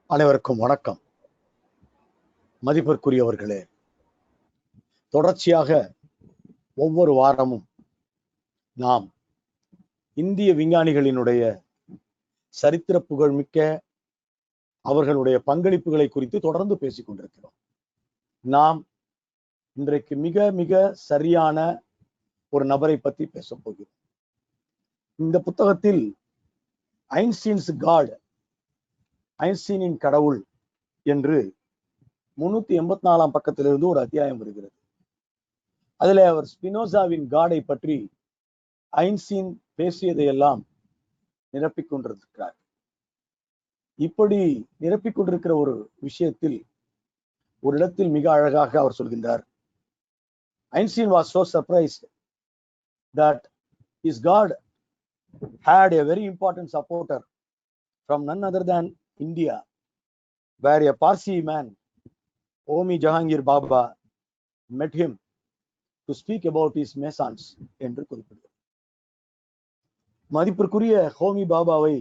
அனைவருக்கும் வணக்கம். மதிப்பிற்குரியவர்களே, தொடர்ச்சியாக ஒவ்வொரு வாரமும் நாம் இந்திய விஞ்ஞானிகளினுடைய சரித்திர புகழ்மிக்க அவர்களுடைய பங்களிப்புகளை குறித்து தொடர்ந்து பேசிக் கொண்டிருக்கிறோம். நாம் இன்றைக்கு மிக மிக சரியான ஒரு நபரை பற்றி பேசப் போகிறோம். இந்த புத்தகத்தில் ஐன்ஸ்டீன்ஸ் காட், ஐன்ஸ்டீனின் கடவுள் என்று 384 பக்கத்திலிருந்து ஒரு அத்தியாயம் வருகிறது. அதுல அவர் ஸ்பினோசாவின் காடை பற்றி ஐன்ஸ்டீன் பேசியதையெல்லாம் நிரப்பிக் கொண்டிருக்கிறார். இப்படி நிரப்பிக் கொண்டிருக்கிற ஒரு விஷயத்தில் ஒரு இடத்தில் மிக அழகாக அவர் சொல்கின்றார், Einstein was so surprised that his God had a very important supporter from none other than India, where a Parsi man, Homi Jahangir Baba, met him to speak about his mesons என்று குறிப்பிடுகிறார். மதிப்பிற்குரிய ஹோமி பாபாவை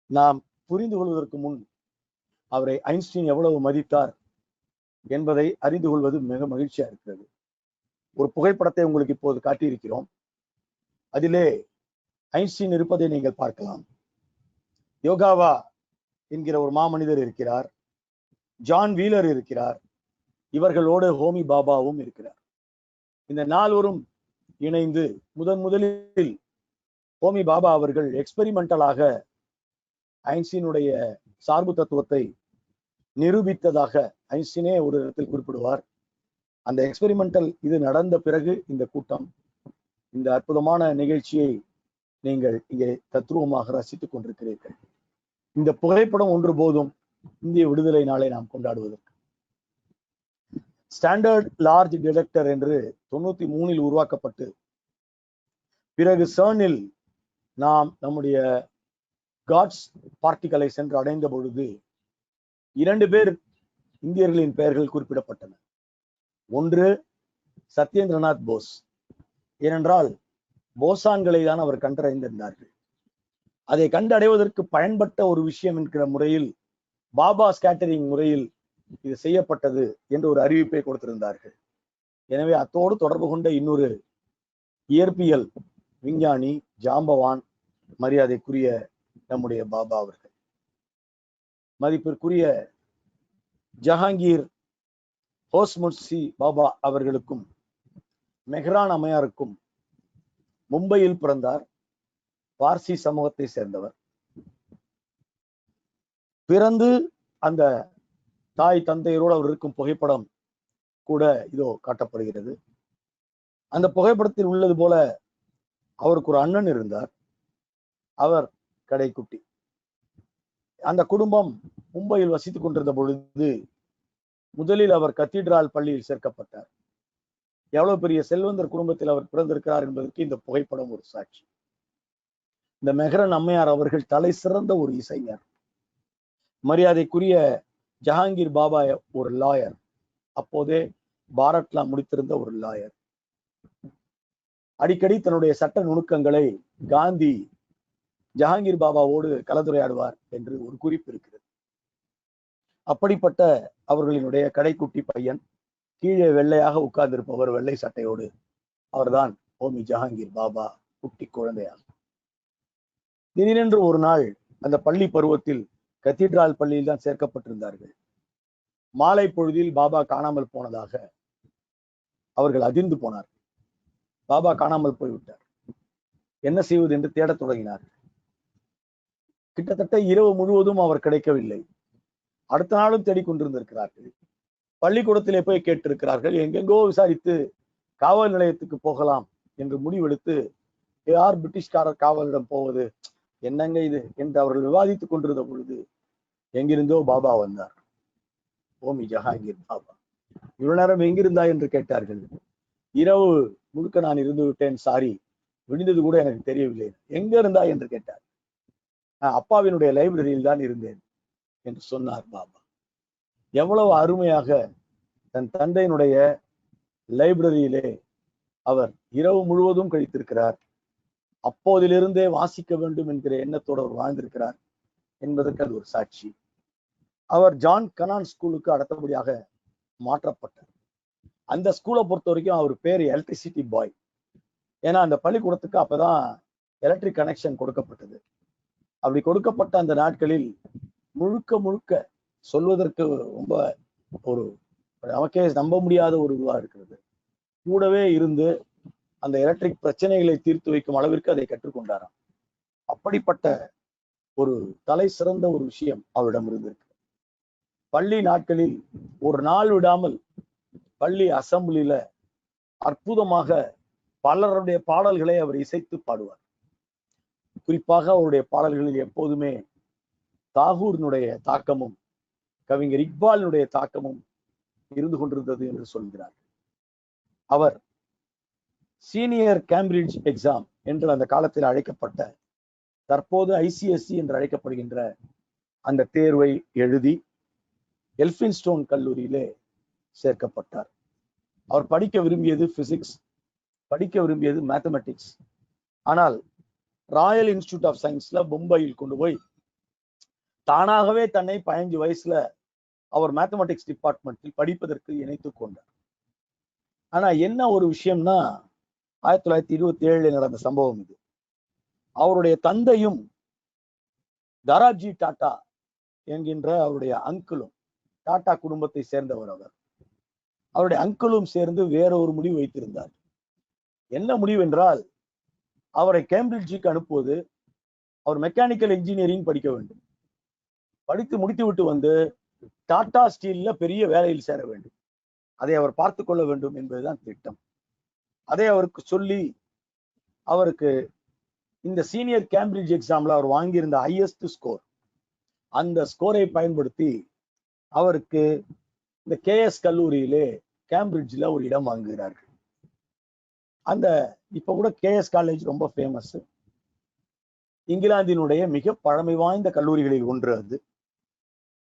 நாம் புரிந்து கொள்வதற்கு முன் அவரை Einstein எவ்வளவு மதித்தார் என்பதை அறிந்து கொள்வது மிக மகிழ்ச்சியா இருக்கிறது. ஒரு புகைப்படத்தை உங்களுக்கு இப்போது காட்டியிருக்கிறோம். அதிலே ஐன்ஸ்டீன் இருப்பதை நீங்கள் பார்க்கலாம். யோகாவா என்கிற ஒரு மாமனிதர் இருக்கிறார், ஜான் வீலர் இருக்கிறார், இவர்களோடு ஹோமி பாபாவும் இருக்கிறார். இந்த நால்வரும் இணைந்து முதலில் ஹோமி பாபா அவர்கள் எக்ஸ்பெரிமெண்டலாக ஐன்ஸ்டீனுடைய சார்பு தத்துவத்தை நிரூபித்ததாக ஐன்ஸ்டீனே ஒரு இடத்தில் குறிப்பிடுவார். அந்த எக்ஸ்பெரிமெண்டல் இது நடந்த பிறகு இந்த கூட்டம், இந்த அற்புதமான நிகழ்ச்சியை நீங்கள் இங்கே தத்ரூபமாக ரசித்துக் கொண்டிருக்கிறீர்கள். இந்த புகைப்படம் ஒன்று போதும் இந்திய விடுதலை நாளை நாம் கொண்டாடுவதற்கு. ஸ்டாண்டர்ட் லார்ஜ் டிடெக்டர் என்று 93 உருவாக்கப்பட்டு பிறகு சர்னில் நாம் நம்முடைய காட்ஸ் பார்ட்டிகளை சென்று அடைந்த பொழுது 2 பேர் இந்தியர்களின் பெயர்கள் குறிப்பிடப்பட்டன. ஒன்று சத்யேந்திரநாத் போஸ், ஏனென்றால் போசான்களை தான் அவர் கண்டறிந்திருந்தார்கள். அதை கண்டடைவதற்கு பயன்பட்ட ஒரு விஷயம் என்கிற முறையில் பாபா ஸ்கேட்டரிங் முறையில் இது செய்யப்பட்டது என்று ஒரு அறிவிப்பை கொடுத்திருந்தார்கள். எனவே அத்தோடு தொடர்பு கொண்ட இன்னொரு இயற்பியல் விஞ்ஞானி ஜாம்பவான், மரியாதைக்குரிய நம்முடைய பாபா அவர்கள். மதிப்பிற்குரிய ஜஹாங்கீர் ஹோஸ்முட்சி பாபா அவர்களுக்கும் மெஹ்ரான் அம்மையாருக்கும் மும்பையில் பிறந்தார். பார்சி சமூகத்தை சேர்ந்தவர். பிறந்து அந்த தாய் தந்தையரோடு அவர் இருக்கும் புகைப்படம் கூட இதோ காட்டப்படுகிறது. அந்த புகைப்படத்தில் உள்ளது போல அவருக்கு ஒரு அண்ணன் இருந்தார், அவர் கடைக்குட்டி. அந்த குடும்பம் மும்பையில் வசித்துக் கொண்டிருந்த பொழுது முதலில் அவர் கத்தீட்ரல் பள்ளியில் சேர்க்கப்பட்டார். எவ்வளவு பெரிய செல்வந்தர் குடும்பத்தில் அவர் பிறந்திருக்கிறார் என்பதற்கு இந்த புகைப்படம் ஒரு சாட்சி. இந்த மெஹ்ரான் அம்மையார் அவர்கள் தலை சிறந்த ஒரு இசைஞர். மரியாதைக்குரிய ஜஹாங்கீர் பாபா ஒரு லாயர், அப்போதே பாரத்லா முடித்திருந்த ஒரு லாயர். அடிக்கடி தன்னுடைய சட்ட நுணுக்கங்களை காந்தி ஜஹாங்கீர் பாபாவோடு கலந்துரையாடுவார் என்று ஒரு குறிப்பு இருக்கிறது. அப்படிப்பட்ட அவர்களினுடைய கடைக்குட்டி பையன், கீழே வெள்ளையாக உட்கார்ந்திருப்பவர் வெள்ளை சட்டையோடு, அவர்தான் ஹோமி ஜஹாங்கீர் பாபா குட்டி குழந்தையாக. திடீரென்று ஒரு நாள் அந்த பள்ளி பருவத்தில் கத்தீட்ரல் பள்ளியில் தான் சேர்க்கப்பட்டிருந்தார்கள். மாலை பொழுதில் பாபா காணாமல் போனதாக அவர்கள் அதிர்ந்து போனார்கள். பாபா காணாமல் போய்விட்டார். என்ன செய்வது என்று தேடத் தொடங்கினார்கள். கிட்டத்தட்ட இரவு முழுவதும் அவர் கிடைக்கவில்லை. அடுத்த நாளும் தேடிக்கொண்டிருந்திருக்கிறார்கள். பள்ளிக்கூடத்திலே போய் கேட்டிருக்கிறார்கள். எங்கெங்கோ விசாரித்து காவல் நிலையத்துக்கு போகலாம் என்று முடிவெடுத்து, யார் பிரிட்டிஷ்காரர் காவலிடம் போவது, என்னங்க இது என்று அவர்கள் விவாதித்துக் கொண்டிருந்த பொழுது எங்கிருந்தோ பாபா வந்தார். ஹோமி ஜஹாங்கீர் பாபா. இவ்வளவு நேரம் எங்கிருந்தா என்று கேட்டார்கள். இரவு முழுக்க நான் இருந்து விட்டேன், சாரி, விழுந்தது கூட எனக்கு தெரியவில்லை. எங்க இருந்தா என்று கேட்டார். நான் அப்பாவினுடைய லைப்ரரியில் தான் இருந்தேன் என்று சொன்னார் பாபா. எவ்வளவு அருமையாக தன் தந்தையினுடைய லைப்ரரியிலே அவர் இரவு முழுவதும் கழித்திருக்கிறார். அப்போதிலிருந்தே வாசிக்க வேண்டும் என்கிற எண்ணத்தோடு அவர் வாழ்ந்திருக்கிறார் என்பதற்கு அது ஒரு சாட்சி. அவர் ஜான் கனான் ஸ்கூலுக்கு அடுத்தபடியாக மாற்றப்பட்டார். அந்த ஸ்கூலை பொறுத்த வரைக்கும் அவர் பேர் எலக்ட்ரிசிட்டி பாய். ஏன்னா அந்த பள்ளிக்கூடத்துக்கு அப்பதான் எலக்ட்ரிக் கனெக்ஷன் கொடுக்கப்பட்டது. அப்படி கொடுக்கப்பட்ட அந்த நாட்களில் முழுக்க முழுக்க சொல்வதற்கு ரொம்ப ஒரு நமக்கே நம்ப முடியாத ஒரு இதுவா இருக்கிறது. கூடவே இருந்து அந்த எலக்ட்ரிக் பிரச்சனைகளை தீர்த்து வைக்கும் அளவிற்கு அதை கற்றுக்கொண்டாராம். அப்படிப்பட்ட ஒரு தலை சிறந்த ஒரு விஷயம் அவரிடம் இருந்திருக்கு. பள்ளி நாட்களில் ஒரு நாள் விடாமல் பள்ளி அசம்பிளில அற்புதமாக பலருடைய பாடல்களை அவர் இசைத்து பாடுவார். குறிப்பாக அவருடைய பாடல்களில் எப்போதுமே தாகூரினுடைய தாக்கமும் கவிஞர் இக்பாலினுடைய தாக்கமும் இருந்து கொண்டிருந்தது என்று சொல்கிறார். அவர் சீனியர் கேம்பிரிட்ஜ் எக்ஸாம் என்று அந்த காலத்தில் அழைக்கப்பட்ட, தற்போது ஐசிஎஸ்சி என்று அழைக்கப்படுகின்ற அந்த தேர்வை எழுதி எல்பின்ஸ்டோன் கல்லூரியிலே சேர்க்கப்பட்டார். அவர் படிக்க விரும்பியது பிசிக்ஸ், படிக்க விரும்பியது மேத்தமெட்டிக்ஸ். ஆனால் ராயல் இன்ஸ்டிடியூட் ஆஃப் சயின்ஸ்ல மும்பையில் கொண்டு போய் தானாகவே தன்னை 15 வயசுல அவர் மேத்தமெட்டிக்ஸ் டிபார்ட்மெண்டில் படிப்பதற்கு இணைத்துக் கொண்டார். ஆனா என்ன ஒரு விஷயம்னா, 1927 நடந்த சம்பவம் இது. அவருடைய தந்தையும் தாராஜி டாடா என்கின்ற அவருடைய அங்கிளும், டாடா குடும்பத்தை சேர்ந்தவர் அவர், அவருடைய அங்கிளும் சேர்ந்து வேற ஒரு முடிவு வைத்திருந்தார். என்ன முடிவு என்றால், அவரை கேம்பிரிட்ஜுக்கு அனுப்புவது, அவர் மெக்கானிக்கல் இன்ஜினியரிங் படிக்க வேண்டும், படித்து முடித்து விட்டு வந்து டாடா ஸ்டீல்ல பெரிய வேலையில் சேர வேண்டும், அதை அவர் பார்த்து கொள்ள வேண்டும் என்பதுதான் திட்டம். அதை அவருக்கு சொல்லி, அவருக்கு இந்த சீனியர் கேம்பிரிட்ஜ் எக்ஸாம்ல அவர் வாங்கியிருந்த ஹையஸ்ட் ஸ்கோர், அந்த ஸ்கோரை பயன்படுத்தி அவருக்கு இந்த கேஎஸ் கல்லூரியிலே கேம்பிரிட்ஜ்ல ஒரு இடம் வாங்குகிறார்கள். அந்த இப்ப கூட கேஎஸ் காலேஜ் ரொம்ப ஃபேமஸ். இங்கிலாந்தினுடைய மிக பழமை வாய்ந்த கல்லூரிகளில் ஒன்று அது.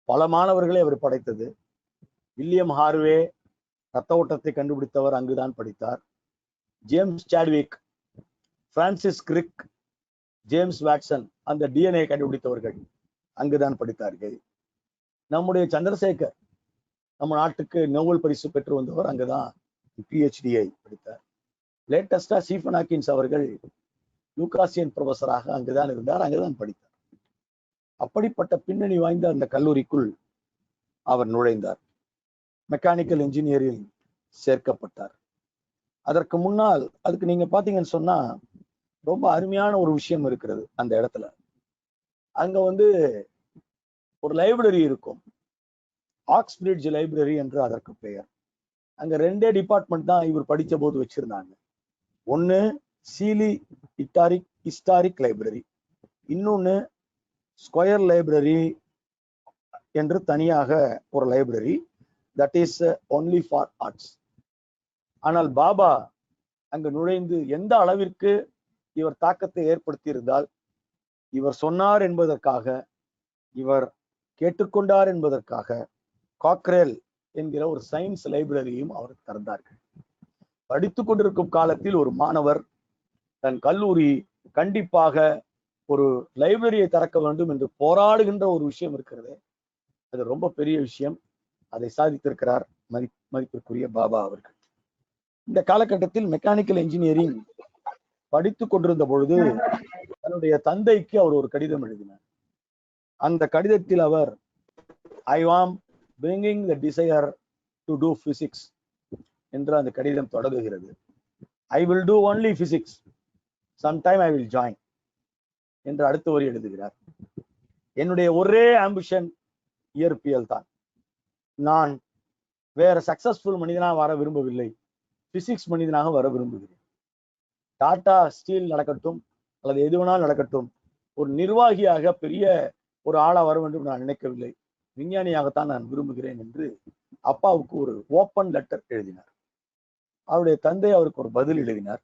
பல மாணவர்களை அவர் படைத்தது. வில்லியம் ஹார்வே ரத்த ஓட்டத்தை கண்டுபிடித்தவர் அங்குதான் படித்தார். ஜேம்ஸ் சாட்விக், பிரான்சிஸ் கிரிக், ஜேம்ஸ் வாட்சன் அந்த டிஎன்ஏ கண்டுபிடித்தவர்கள் அங்குதான் படித்தார்கள். நம்முடைய சந்திரசேகர் நம்ம நாட்டுக்கு நோபல் பரிசு பெற்று வந்தவர் அங்குதான் பிஹெச்டியை படித்தார். லேட்டஸ்டா ஸ்டீஃபன் ஹாக்கின்ஸ் அவர்கள் லூகாசியன் ப்ரொஃபஸராக அங்குதான் இருந்தார், அங்குதான் படித்தார். அப்படிப்பட்ட பின்னணி வாய்ந்த அந்த கல்லூரிக்குள் அவர் நுழைந்தார். மெக்கானிக்கல் இன்ஜினியரில் சேர்க்கப்பட்டார். அதற்கு முன்னால் அதுக்கு நீங்க பாத்தீங்கன்னு சொன்னா ரொம்ப அருமையான ஒரு விஷயம் இருக்கிறது அந்த இடத்துல. அங்க ஒரு லைப்ரரி இருக்கும், ஆக்ஸ்பிரிட்ஜ் லைப்ரரி என்று அதற்கு பெயர். அங்க 2 டிபார்ட்மெண்ட் தான் இவர் படிச்ச போது வச்சிருந்தாங்க. ஒன்னு சீலி ஹிஸ்டாரிக் லைப்ரரி, இன்னொன்னு ஸ்கொயர் லைப்ரரி என்று தனியாக ஒரு library, that is only for arts. ஆனால் பாபா அங்கு நுழைந்து எந்த அளவிற்கு இவர் தாக்கத்தை ஏற்படுத்தி இருந்தால், இவர் சொன்னார் என்பதற்காக, இவர் கேட்டுக்கொண்டார் என்பதற்காக காக்ரேல் என்கிற ஒரு சயின்ஸ் லைப்ரரியும் அவருக்கு தந்தார்கள். படித்துக் கொண்டிருக்கும் காலத்தில் ஒரு மாணவர் தன் கல்லூரி கண்டிப்பாக ஒரு லைப்ரரியை திறக்க வேண்டும் என்று போராடுகின்ற ஒரு விஷயம் இருக்கிறது. அது ரொம்ப பெரிய விஷயம். அதை சாதித்திருக்கிறார் மதிப்பிற்குரிய பாபா அவர்கள். இந்த காலகட்டத்தில் மெக்கானிக்கல் இன்ஜினியரிங் படித்துக் கொண்டிருந்த பொழுது தன்னுடைய தந்தைக்கு அவர் ஒரு கடிதம் எழுதினார். அந்த கடிதத்தில் அவர், I am bringing the desire to do physics என்று அந்த கடிதம் தொடங்குகிறது. I will do only physics, sometime I will join என்று அடுத்த வரி எழுதுகிறார். என்னுடைய ஒரே ஆம்பிஷன் இயற்பியல் தான். நான் வேற சக்சஸ்ஃபுல் மனிதனாக வர விரும்பவில்லை, பிசிக்ஸ் மனிதனாக வர விரும்புகிறேன். டாடா ஸ்டீல் நடக்கட்டும் அல்லது எது வேணாலும் நடக்கட்டும், ஒரு நிர்வாகியாக பெரிய ஒரு ஆளா வர வேண்டும் நான் நினைக்கவில்லை, விஞ்ஞானியாகத்தான் நான் விரும்புகிறேன் என்று அப்பாவுக்கு ஒரு ஓப்பன் லெட்டர் எழுதினார். அவருடைய தந்தை அவருக்கு ஒரு பதில் எழுதினார்.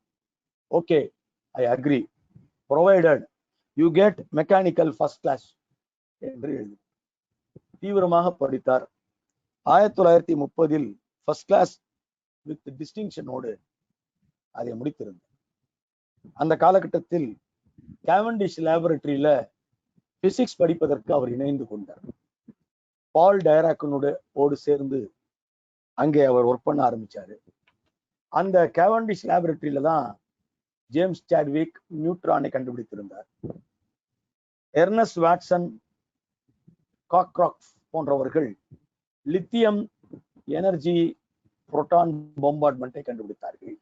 Okay, I agree, provided you get mechanical first class என்று எழுதி தீவிரமாக படித்தார். 1930 ஃபர்ஸ்ட் கிளாஸ் வித் டிஸ்டிங்ஷனோடு அதை முடித்திருந்தார். அந்த காலகட்டத்தில் கேவண்டிஷ் லேபரட்டரியில பிசிக்ஸ் படிப்பதற்கு அவர் இணைந்து கொண்டார். பால் டைராக்கனோடு சேர்ந்து அங்கே அவர் ஒர்க் பண்ண ஆரம்பிச்சாரு. அந்த கேவண்டிஷ் லேபரட்டரியில தான் ஜேம்ஸ் சாட்விக் நியூட்ரானை கண்டுபிடித்திருந்தார். எர்னஸ்ட் வாட்சன், காக்ராஃப்ட் போன்றவர்கள் லித்தியம் எனர்ஜி புரோட்டான் பாம்பார்ட்மெண்ட்டை கண்டுபிடித்தார்கள்.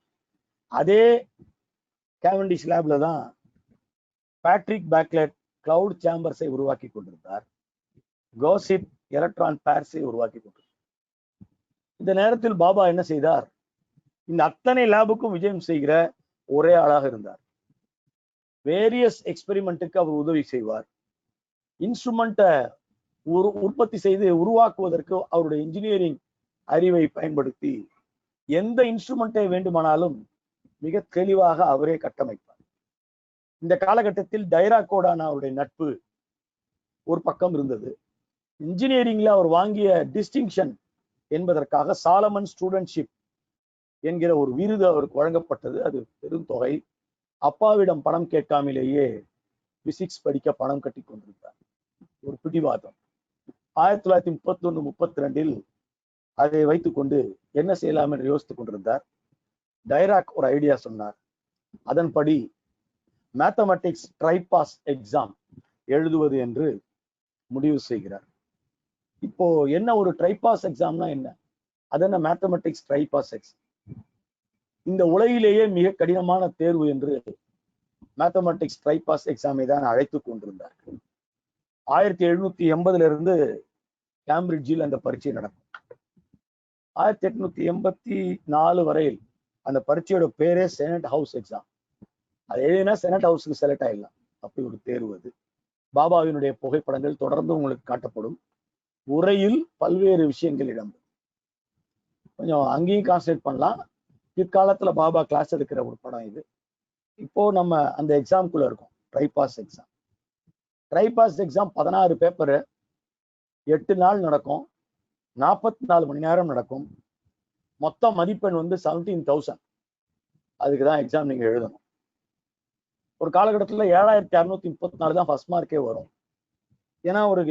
அதே கேவண்டிஷ் லேப்ல தான் பேட்ரிக் பேக்லெட் கிளவுட் சேம்பர்ஸை உருவாக்கி கொண்டிருந்தார். கோசிப் எலக்ட்ரான் பேர்ஸை உருவாக்கி கொண்டிருந்தார். இந்த நேரத்தில் பாபா என்ன செய்தார்? இந்த அத்தனை லேபுக்கும் விஜயம் செய்கிற ஒரே ஆளாக இருந்தார். வேரியஸ் எக்ஸ்பெரிமெண்ட்டுக்கு அவர் உதவி செய்வார். இன்ஸ்ட்ருமெண்ட்டை உற்பத்தி செய்து உருவாக்குவதற்கு அவருடைய இன்ஜினியரிங் அறிவை பயன்படுத்தி எந்த இன்ஸ்ட்ருமெண்ட்டை வேண்டுமானாலும் மிக தெளிவாக அவரே கட்டமைப்பார். இந்த காலகட்டத்தில் டைராக்கோடான அவருடைய நட்பு ஒரு பக்கம் இருந்தது. இன்ஜினியரிங்ல அவர் வாங்கிய டிஸ்டிங்ஷன் என்பதற்காக சாலமன் ஸ்டூடெண்ட்ஷிப் என்கிற ஒரு விருது அவருக்கு வழங்கப்பட்டது. அது பெரும் தொகை. அப்பாவிடம் பணம் கேட்காமலேயே பிசிக்ஸ் படிக்க பணம் கட்டி கொண்டிருந்தார். ஒரு பிடிவாதம். 1931-32 அதை வைத்துக்கொண்டு என்ன செய்யலாம் என்று யோசித்துக் கொண்டிருந்தார். டைராக் ஒரு ஐடியா சொன்னார். அதன்படி மேத்தமெட்டிக்ஸ் ட்ரைபாஸ் எக்ஸாம் எழுதுவது என்று முடிவு செய்கிறார். இப்போ என்ன ஒரு ட்ரைபாஸ் எக்ஸாம்னா என்ன? அது என்ன மேத்தமெட்டிக்ஸ் ட்ரைபாஸ் எக்ஸாம்? இந்த உலகிலேயே மிக கடினமான தேர்வு என்று மேத்தமெட்டிக்ஸ் ட்ரைபாஸ் எக்ஸாமை தான் அழைத்துக் கொண்டிருந்தார். 1780 கேம்பிரிட்ஜில் அந்த பரீட்சை நடக்கும். 1884 வரையில் அந்த பரீட்சையோட பேரே செனட் ஹவுஸ் எக்ஸாம். அது எழுதினா செனட் ஹவுஸுக்கு செலக்ட் ஆயிடலாம். அப்படி ஒரு தேர்வு அது. பாபாவினுடைய புகைப்படங்கள் தொடர்ந்து உங்களுக்கு காட்டப்படும். உரையில் பல்வேறு விஷயங்கள் இடம்பெறும். கொஞ்சம் அங்கேயும் கான்சன்ட்ரேட் பண்ணலாம். பிற்காலத்துல பாபா கிளாஸ் எடுக்கிற ஒரு படம் இது. இப்போ நம்ம அந்த எக்ஸாம்குள்ள இருக்கோம். Tripos exam. Tripos exam 16 paper, 8 நாள் நடக்கும், 44 மணி நேரம் நடக்கும். மொத்த மதிப்பெண் 17,000. அதுக்கு தான் எக்ஸாம் நீங்க எழுதணும். ஒரு காலகட்டத்தில் 7634 தான் ஃபர்ஸ்ட் மார்க்கே வரும். ஏன்னா ஒரு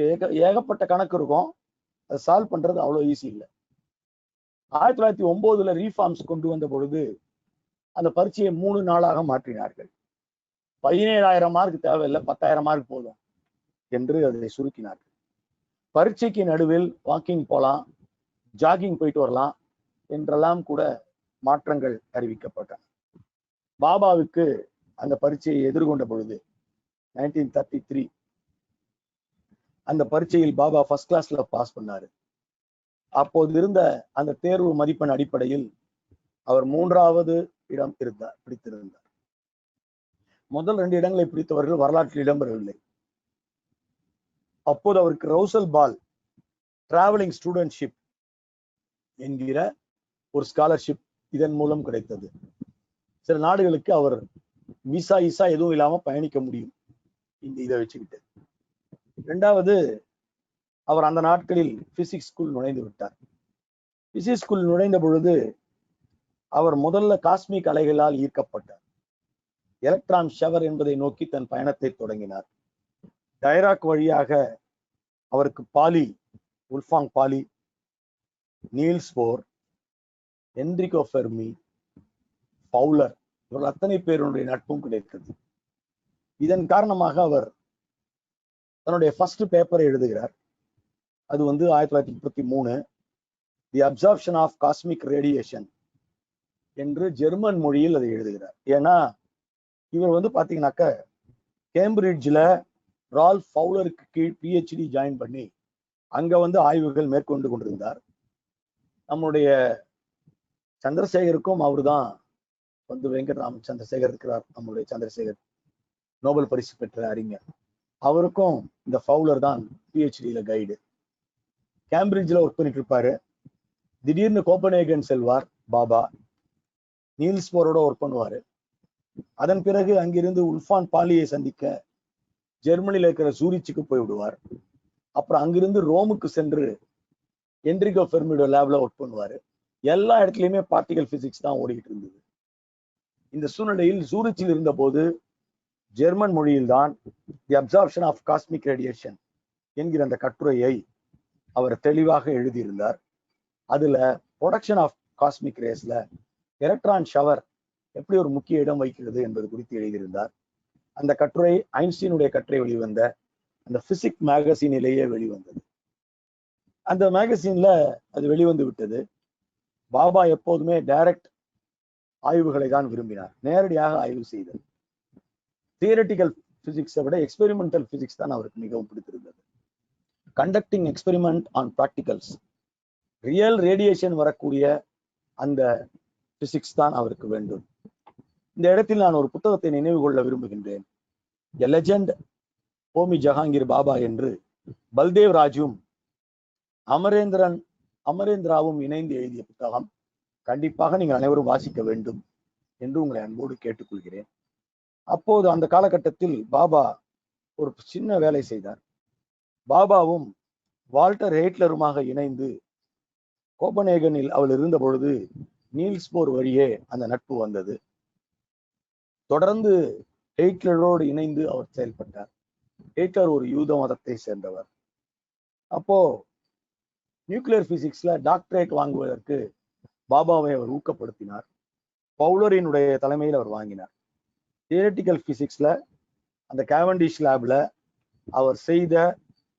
ஏகப்பட்ட கணக்கு இருக்கும். அதை சால்வ் பண்றது அவ்வளோ ஈஸி இல்லை. 1909 ரீஃபார்ம்ஸ் கொண்டு வந்த பொழுது அந்த பரீட்சையை 3 நாளாக மாற்றினார்கள். 17,000 மார்க் தேவையில்லை, 10,000 மார்க் போதும் என்று அதை சுருக்கினார்கள். பரீட்சைக்கு நடுவில் வாக்கிங் போகலாம், ஜாகிங் போயிட்டு வரலாம் என்றெல்லாம் கூட மாற்றங்கள் அறிவிக்கப்பட்டன. பாபாவுக்கு அந்த பரீட்சையை எதிர்கொண்ட பொழுது 1933 அந்த பரீட்சையில் பாபா ஃபர்ஸ்ட் கிளாஸ்ல பாஸ் பண்ணாரு. அப்போது இருந்த அந்த தேர்வு மதிப்பெண் அடிப்படையில் அவர் 3வது இடம் பிடித்திருந்தார். முதல் 2 இடங்களை பிடித்தவர்கள் வரலாற்றில் இடம்பெறவில்லை. அப்போது அவருக்கு ரவுசல் பால் டிராவலிங் ஸ்டூடெண்ட்ஷிப் என்கிற ஒரு ஸ்காலர்ஷிப் இதன் மூலம் கிடைத்தது. சில நாடுகளுக்கு அவர் விசா எதுவும் இல்லாம பயணிக்க முடியும் இதை வச்சுக்கிட்டு. 2வது, அவர் அந்த நாட்களில் பிசிக்ஸ் ஸ்கூல் நுழைந்து விட்டார். பிசிக்ஸ் ஸ்கூல் நுழைந்த பொழுது அவர் முதல்ல காஸ்மிக் அலைகளால் ஈர்க்கப்பட்டார். எலக்ட்ரான் ஷவர் என்பதை நோக்கி தன் பயணத்தை தொடங்கினார். டைராக் வழியாக அவருக்கு Pauli, Wolfgang Pauli, Niels Bohr, Enrico Fermi, Fowler இவர்கள் அத்தனை பேருடைய நட்பும் கிடைத்தது. இதன் காரணமாக அவர் தன்னுடைய ஃபர்ஸ்ட் பேப்பரை எழுதுகிறார். அது 1933 the absorption of cosmic radiation என்று ஜெர்மன் மொழியில் அதை எழுதுகிறார். ஏன்னா இவர் பாத்தீங்கன்னாக்க கேம்பிரிட்ஜில் ரால்ஃப் ஃபவுலருக்கு கீழ் PhD ஜாயின் பண்ணி அங்க ஆய்வுகள் மேற்கொண்டு கொண்டிருந்தார். நம்முடைய சந்திரசேகருக்கும் அவரு தான் வெங்கட்ராம் சந்திரசேகர் இருக்கிறார். நம்முடைய சந்திரசேகர் நோபல் பரிசு பெற்ற அறிஞர். அவருக்கும் இந்த ஃபவுலர் தான் PhD கைடு. கேம்பிரிட்ஜில் ஒர்க் பண்ணிட்டு இருப்பாரு. திடீர்னு கோப்பனேகன் செல்வார் பாபா. நீல்ஸ் போரோட ஒர்க் பண்ணுவாரு. அதன் பிறகு அங்கிருந்து உல்ஃபான் பாலியை சந்திக்க ஜெர்மனியில் இருக்கிற சூரிச்சுக்கு போய் விடுவார். அப்புறம் அங்கிருந்து ரோமுக்கு சென்று என்ரிகோ ஃபெர்மியோட லேப்ல ஒர்க் பண்ணுவாரு. எல்லா இடத்துலயுமே பார்ட்டிகல் பிசிக்ஸ் தான் ஓடிக்கிட்டு இருந்தது. இந்த சூழ்நிலையில் சூரிச்சில் இருந்த போது ஜெர்மன் மொழியில் தான் the absorption of cosmic radiation என்கிற அந்த கட்டுரையை அவர் தெளிவாக எழுதியிருந்தார். அதுல ப்ரொடக்ஷன் ஆஃப் காஸ்மிக் ரேஸ்ல எலக்ட்ரான் ஷவர் எப்படி ஒரு முக்கிய இடம் வகிக்கிறது என்பது குறித்து எழுதியிருந்தார். அந்த கட்டுரை ஐன்ஸ்டீனுடைய கட்டுரை வெளிவந்த அந்த பிசிக்ஸ் மேகசினிலேயே வெளிவந்தது. அந்த மேகசின்ல அது வெளிவந்து விட்டது. பாபா எப்போதுமே டைரக்ட் ஆய்வுகளை தான் விரும்பினார், நேரடியாக ஆய்வு செய்தது. தியரட்டிக்கல் பிசிக்ஸை விட எக்ஸ்பெரிமெண்டல் பிசிக்ஸ் தான் அவருக்கு மிகவும் பிடித்திருந்தது. Conducting experiment on practicals, real radiation வரக்கூடிய அந்த பிசிக்ஸ் தான் அவருக்கு வேண்டும். இந்த இடத்தில் நான் ஒரு புத்தகத்தை நினைவு கொள்ள விரும்புகின்றேன். எ லெஜெண்ட் ஹோமி ஜஹாங்கீர் பாபா என்று பல்தேவ் ராஜும் அமரேந்திராவும் இணைந்து எழுதிய புத்தகம். கண்டிப்பாக நீங்கள் அனைவரும் வாசிக்க வேண்டும் என்று உங்களை அன்போடு கேட்டுக்கொள்கிறேன். அப்போது அந்த காலகட்டத்தில் பாபா ஒரு சின்ன வேலை செய்தார். பாபாவும் வால்டர் ஹெய்ட்லருமாக இணைந்து கோபனேகனில் அவள் இருந்த பொழுது நீல்ஸ் போர் வழியே அந்த நட்பு வந்தது. தொடர்ந்து ஹெய்ட்லரோடு இணைந்து அவர் செயல்பட்டார். ஹெய்ட்லர் ஒரு யூத மதத்தை சேர்ந்தவர். அப்போ நியூக்ளியர் பிசிக்ஸ்ல டாக்டரேட் வாங்குவதற்கு பாபாவை அவர் ஊக்கப்படுத்தினார். பவுலரினுடைய தலைமையில் அவர் வாங்கினார். தியரட்டிக்கல் பிசிக்ஸ்ல அந்த கேவண்டிஷ் லேப்ல அவர் செய்த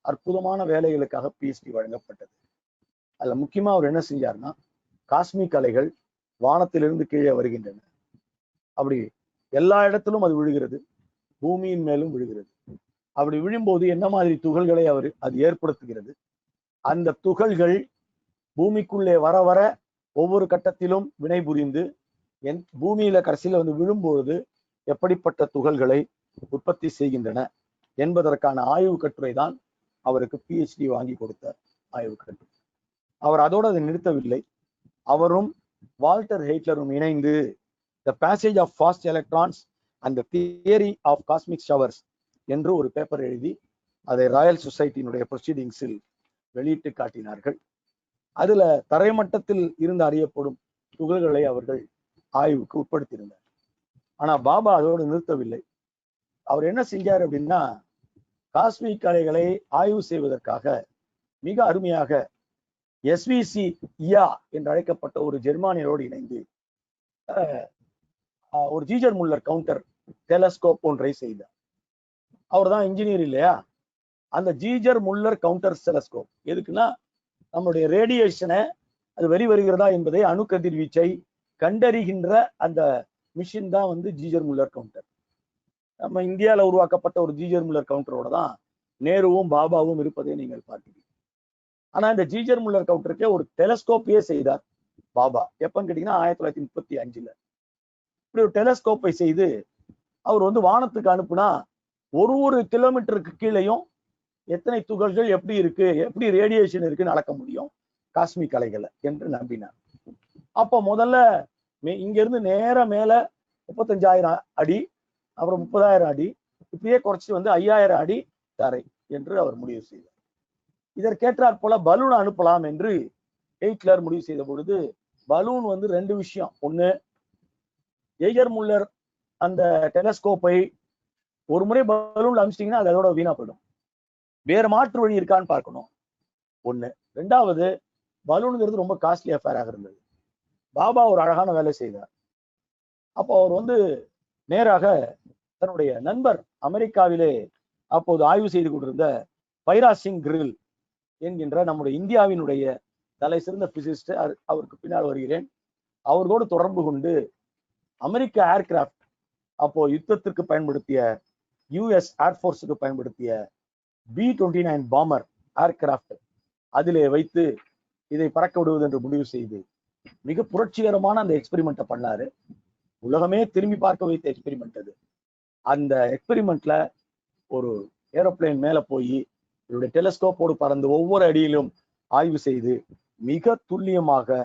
அற்புதமான வேலைகளுக்காக பிஎச்டி வழங்கப்பட்டது. அதுல முக்கியமா அவர் என்ன செஞ்சார்னா, காஸ்மிக் அலைகள் வானத்திலிருந்து கீழே வருகின்றன, அப்படி எல்லா இடத்திலும் அது விழுகிறது, பூமியின் மேலும் விழுகிறது. அப்படி விழும்போது என்ன மாதிரி துகள்களை அது ஏற்படுத்துகிறது, அந்த துகள்கள் பூமிக்குள்ளே வர வர ஒவ்வொரு கட்டத்திலும் வினை புரிந்து பூமியில கடைசியில வந்து விழும்பொழுது எப்படிப்பட்ட துகள்களை உற்பத்தி செய்கின்றன என்பதற்கான ஆய்வு கட்டுரை தான் அவருக்கு பிஹெச்டி வாங்கி கொடுத்த ஆய்வு கட்டுரை. அவர் அதோடு அதை நிறுத்தவில்லை. அவரும் வால்டர் ஹெய்ட்லரும் இணைந்து the passage of fast electrons and the theory of cosmic showers என்று ஒரு பேப்பர் எழுதி அதை ராயல் சொசைட்டியினுடைய ப்ரொசீடிங்ஸில் வெளியிட்டு காட்டினார்கள். அதுல தரைமட்டத்தில் இருந்து அறியப்படும் துகள்களை அவர்கள் ஆய்வுக்கு உட்படுத்தியிருந்தார். ஆனா பாபா அதோடு நிறுத்தவில்லை. அவர் என்ன செஞ்சார் அப்படின்னா, காஸ்மிக் அலைகளை ஆய்வு செய்வதற்காக மிக அருமையாக எஸ்விசி இயா என்று அழைக்கப்பட்ட ஒரு ஜெர்மானியரோடு இணைந்து ஒரு ஜீஜர் முல்லர் கவுண்டர் டெலஸ்கோப் ஒன்றை செய்தார். அவர் தான் இன்ஜினியர் இல்லையா? அந்த ஜீஜர் முல்லர் கவுண்டர் டெலஸ்கோப் எதுக்குன்னா, நம்மளுடைய ரேடியேஷனை அது வருகிறதா என்பதை அணு கதிர்வீச்சை கண்டறிகின்ற அந்த மிஷின் தான் வந்து ஜீஜர் முல்லர் கவுண்டர். நம்ம இந்தியாவில் உருவாக்கப்பட்ட ஒரு ஜீஜர் முல்லர் கவுண்டரோட தான் நேருவும் பாபாவும் இருப்பதை நீங்கள் பார்க்கிறீங்க. ஆனா இந்த ஜீஜர் முல்லர் கவுண்டருக்கே ஒரு டெலஸ்கோப்பையே செய்தார் பாபா. எப்பன்னு கேட்டீங்கன்னா 1935. இப்படி ஒரு டெலஸ்கோப்பை செய்து அவர் வந்து வானத்துக்கு அனுப்புனா ஒரு கிலோமீட்டருக்கு கீழேயும் எத்தனை துகள்கள் எப்படி இருக்கு, எப்படி ரேடியேஷன் இருக்குன்னு அளக்க முடியும் காஸ்மிக் அலைகளை என்று நம்பினார். அப்போ முதல்ல இங்க இருந்து நேர மேல 35,000 அடி, அப்புறம் 30,000 அடி, இப்படியே குறைச்சி வந்து 5,000 அடி தரை என்று அவர் முடிவு செய்தார். இதற்கேற்றாற் போல பலூன் அனுப்பலாம் என்று ஹெய்ட்லர் முடிவு செய்த பொழுது, பலூன் வந்து 2 விஷயம். ஒண்ணு, ஜீஜர் முல்லர் அந்த டெலஸ்கோப்பை ஒரு முறை பலூன்ல அனுப்பிச்சிட்டீங்கன்னா அது அதோட வீணா போயிடும். வேற மாற்று வழி இருக்கான்னு பார்க்கணும் ஒண்ணு. ரெண்டாவது, பலூனுங்கிறது ரொம்ப காஸ்ட்லி அஃபேராக இருந்தது. பாபா ஒரு அழகான வேலை செய்தார். அப்போ அவர் வந்து நேராக தன்னுடைய நண்பர் அமெரிக்காவிலே அப்போது ஆய்வு செய்து கொண்டிருந்த பைரா சிங் கிரில் என்கின்ற நம்முடைய இந்தியாவினுடைய தலை சிறந்த பிசிஸ்ட், அவருக்கு பின்னால் வருகிறேன், அவர்களோடு தொடர்பு கொண்டு அமெரிக்க ஏர்கிராப்ட், அப்போ யுத்தத்திற்கு பயன்படுத்திய யுஎஸ் ஏர்போர்ஸுக்கு பயன்படுத்திய B-29 பாம்பர் ஏர்கிராப்ட் அதிலே வைத்து இதை பறக்க விடுவது என்று முடிவு செய்து மிக புரட்சிகரமான அந்த எக்ஸ்பெரிமெண்ட்டை பண்ணாரு. உலகமே திரும்பி பார்க்க வைத்த எக்ஸ்பெரிமெண்ட் அது. அந்த எக்ஸ்பெரிமெண்ட்ல ஒரு ஏரோப்ளேன் மேல போய் இவருடைய டெலஸ்கோப்போடு பறந்து ஒவ்வொரு அடியிலும் ஆய்வு செய்து மிக துல்லியமாக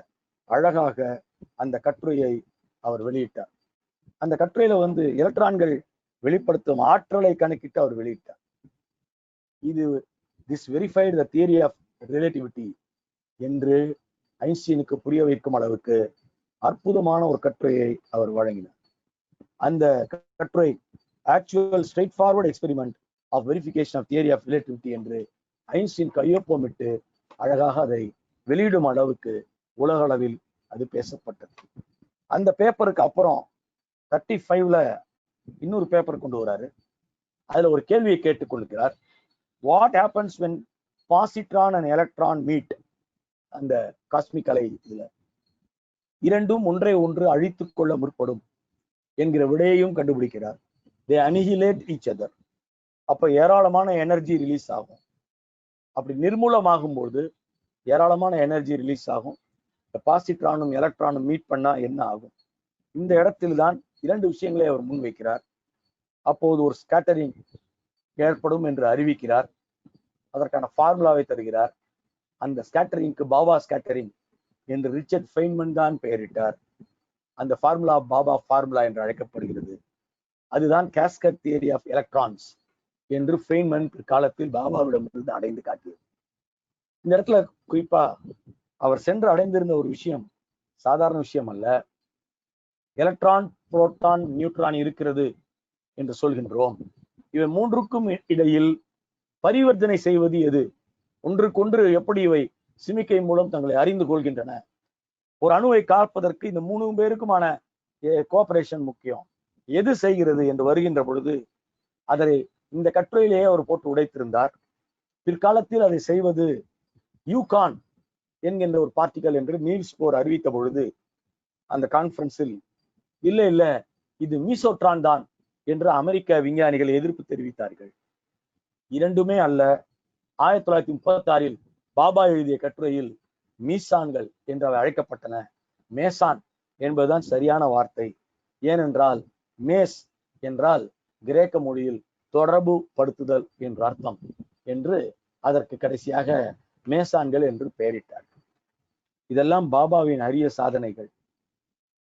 அழகாக அந்த கட்டுரையை அவர் வெளியிட்டார். அந்த கட்டுரையில வந்து எலக்ட்ரான்கள் வெளிப்படுத்தும் ஆற்றலை கணக்கிட்டு அவர் வெளியிட்டார். இது this verified the theory of relativity என்று ஐன்ஸ்டீனுக்கு புரிய வைக்கும் அளவுக்கு அற்புதமான ஒரு கட்டுரையை அவர் வழங்கினார். அந்த கட்டுரை actual straightforward experiment of verification of theory of relativity என்று ஐன்ஸ்டீன் கையொப்பமிட்டு அழகாக அதை வெளியிடும் அளவுக்கு உலக அளவில் அது பேசப்பட்டது. அந்த பேப்பருக்கு அப்புறம் 35ல இன்னொரு பேப்பர் கொண்டு வராரு. அதுல ஒரு கேள்வியை கேட்டுக்கொள்கிறார். What happens when positron and electron meet? அந்த காஸ்மிக் அலை இதுல இரண்டும் ஒன்றை ஒன்று அழித்துக் கொள்ள முற்படும் என்கிற விடையையும் கண்டுபிடிக்கிறார். தே அனிஹிலேட் ஈச் அதர். அப்ப ஏராளமான எனர்ஜி ரிலீஸ் ஆகும். அப்படி நிர்மூலமாகும் போது ஏராளமான எனர்ஜி ரிலீஸ் ஆகும். பாசிட்ரானும் எலக்ட்ரானும் மீட் பண்ணா என்ன ஆகும்? இந்த இடத்தில் தான் இரண்டு விஷயங்களை அவர் முன்வைக்கிறார். அப்போது ஒரு ஸ்கேட்டரிங் ஏற்படும் என்று அறிவிக்கிறார். அதற்கான ஃபார்முலாவை தருகிறார். அந்த ஸ்கேட்டரிங்க்கு பாபா ஸ்கேட்டரிங் என்று ரிச்சர்ட் ஃபெய்ன்மன் தான் பெயரிட்டார். அந்த ஃபார்முலா பாபா ஃபார்முலா என்று அழைக்கப்படுகிறது. அதுதான் கேஸ்கட் தியரி ஆஃப் எலக்ட்ரான்ஸ் என்று ஃபெய்ன்மன் காலத்தில் பாபாவிடமிருந்து அடைந்து காட்டியது. இந்த இடத்துல குறிப்பா அவர் சென்று அடைந்திருந்த ஒரு விஷயம் சாதாரண விஷயம் அல்ல. எலக்ட்ரான், புரோட்டான், நியூட்ரான் இருக்கிறது என்று சொல்கின்றோம். இவை மூன்றுக்கும் இடையில் பரிவர்த்தனை செய்வது எது? ஒன்றுக்கொன்று எப்படி இவை சிமிக்கை மூலம் தங்களை அறிந்து கொள்கின்றன? ஒரு அணுவை காப்பதற்கு இந்த 3 பேருக்குமான கோஆபரேஷன் முக்கியம். எது செய்கிறது என்று வருகின்ற பொழுது அதை இந்த கட்டுரையிலேயே அவர் போட்டு உடைத்திருந்தார். பிற்காலத்தில் அதை செய்வது யூகான் என்கின்ற ஒரு பார்ட்டிகல் என்று நீல்ஸ் போர் அறிவித்த பொழுது அந்த கான்பரன்ஸில் இல்ல இது மீசோட்ரான் தான் என்று அமெரிக்க விஞ்ஞானிகள் எதிர்ப்பு தெரிவித்தார்கள். இரண்டுமே அல்ல. 1936 பாபா எழுதிய கட்டுரையில் மீசான்கள் என்று அவை அழைக்கப்பட்டன. மேசான் என்பதுதான் சரியான வார்த்தை. ஏனென்றால் மேஸ் என்றால் கிரேக்க மொழியில் தொடர்பு படுத்துதல் என்று அர்த்தம் என்று அதற்கு கடைசியாக மேசான்கள் என்று பெயரிட்டார்கள். இதெல்லாம் பாபாவின் அரிய சாதனைகள்.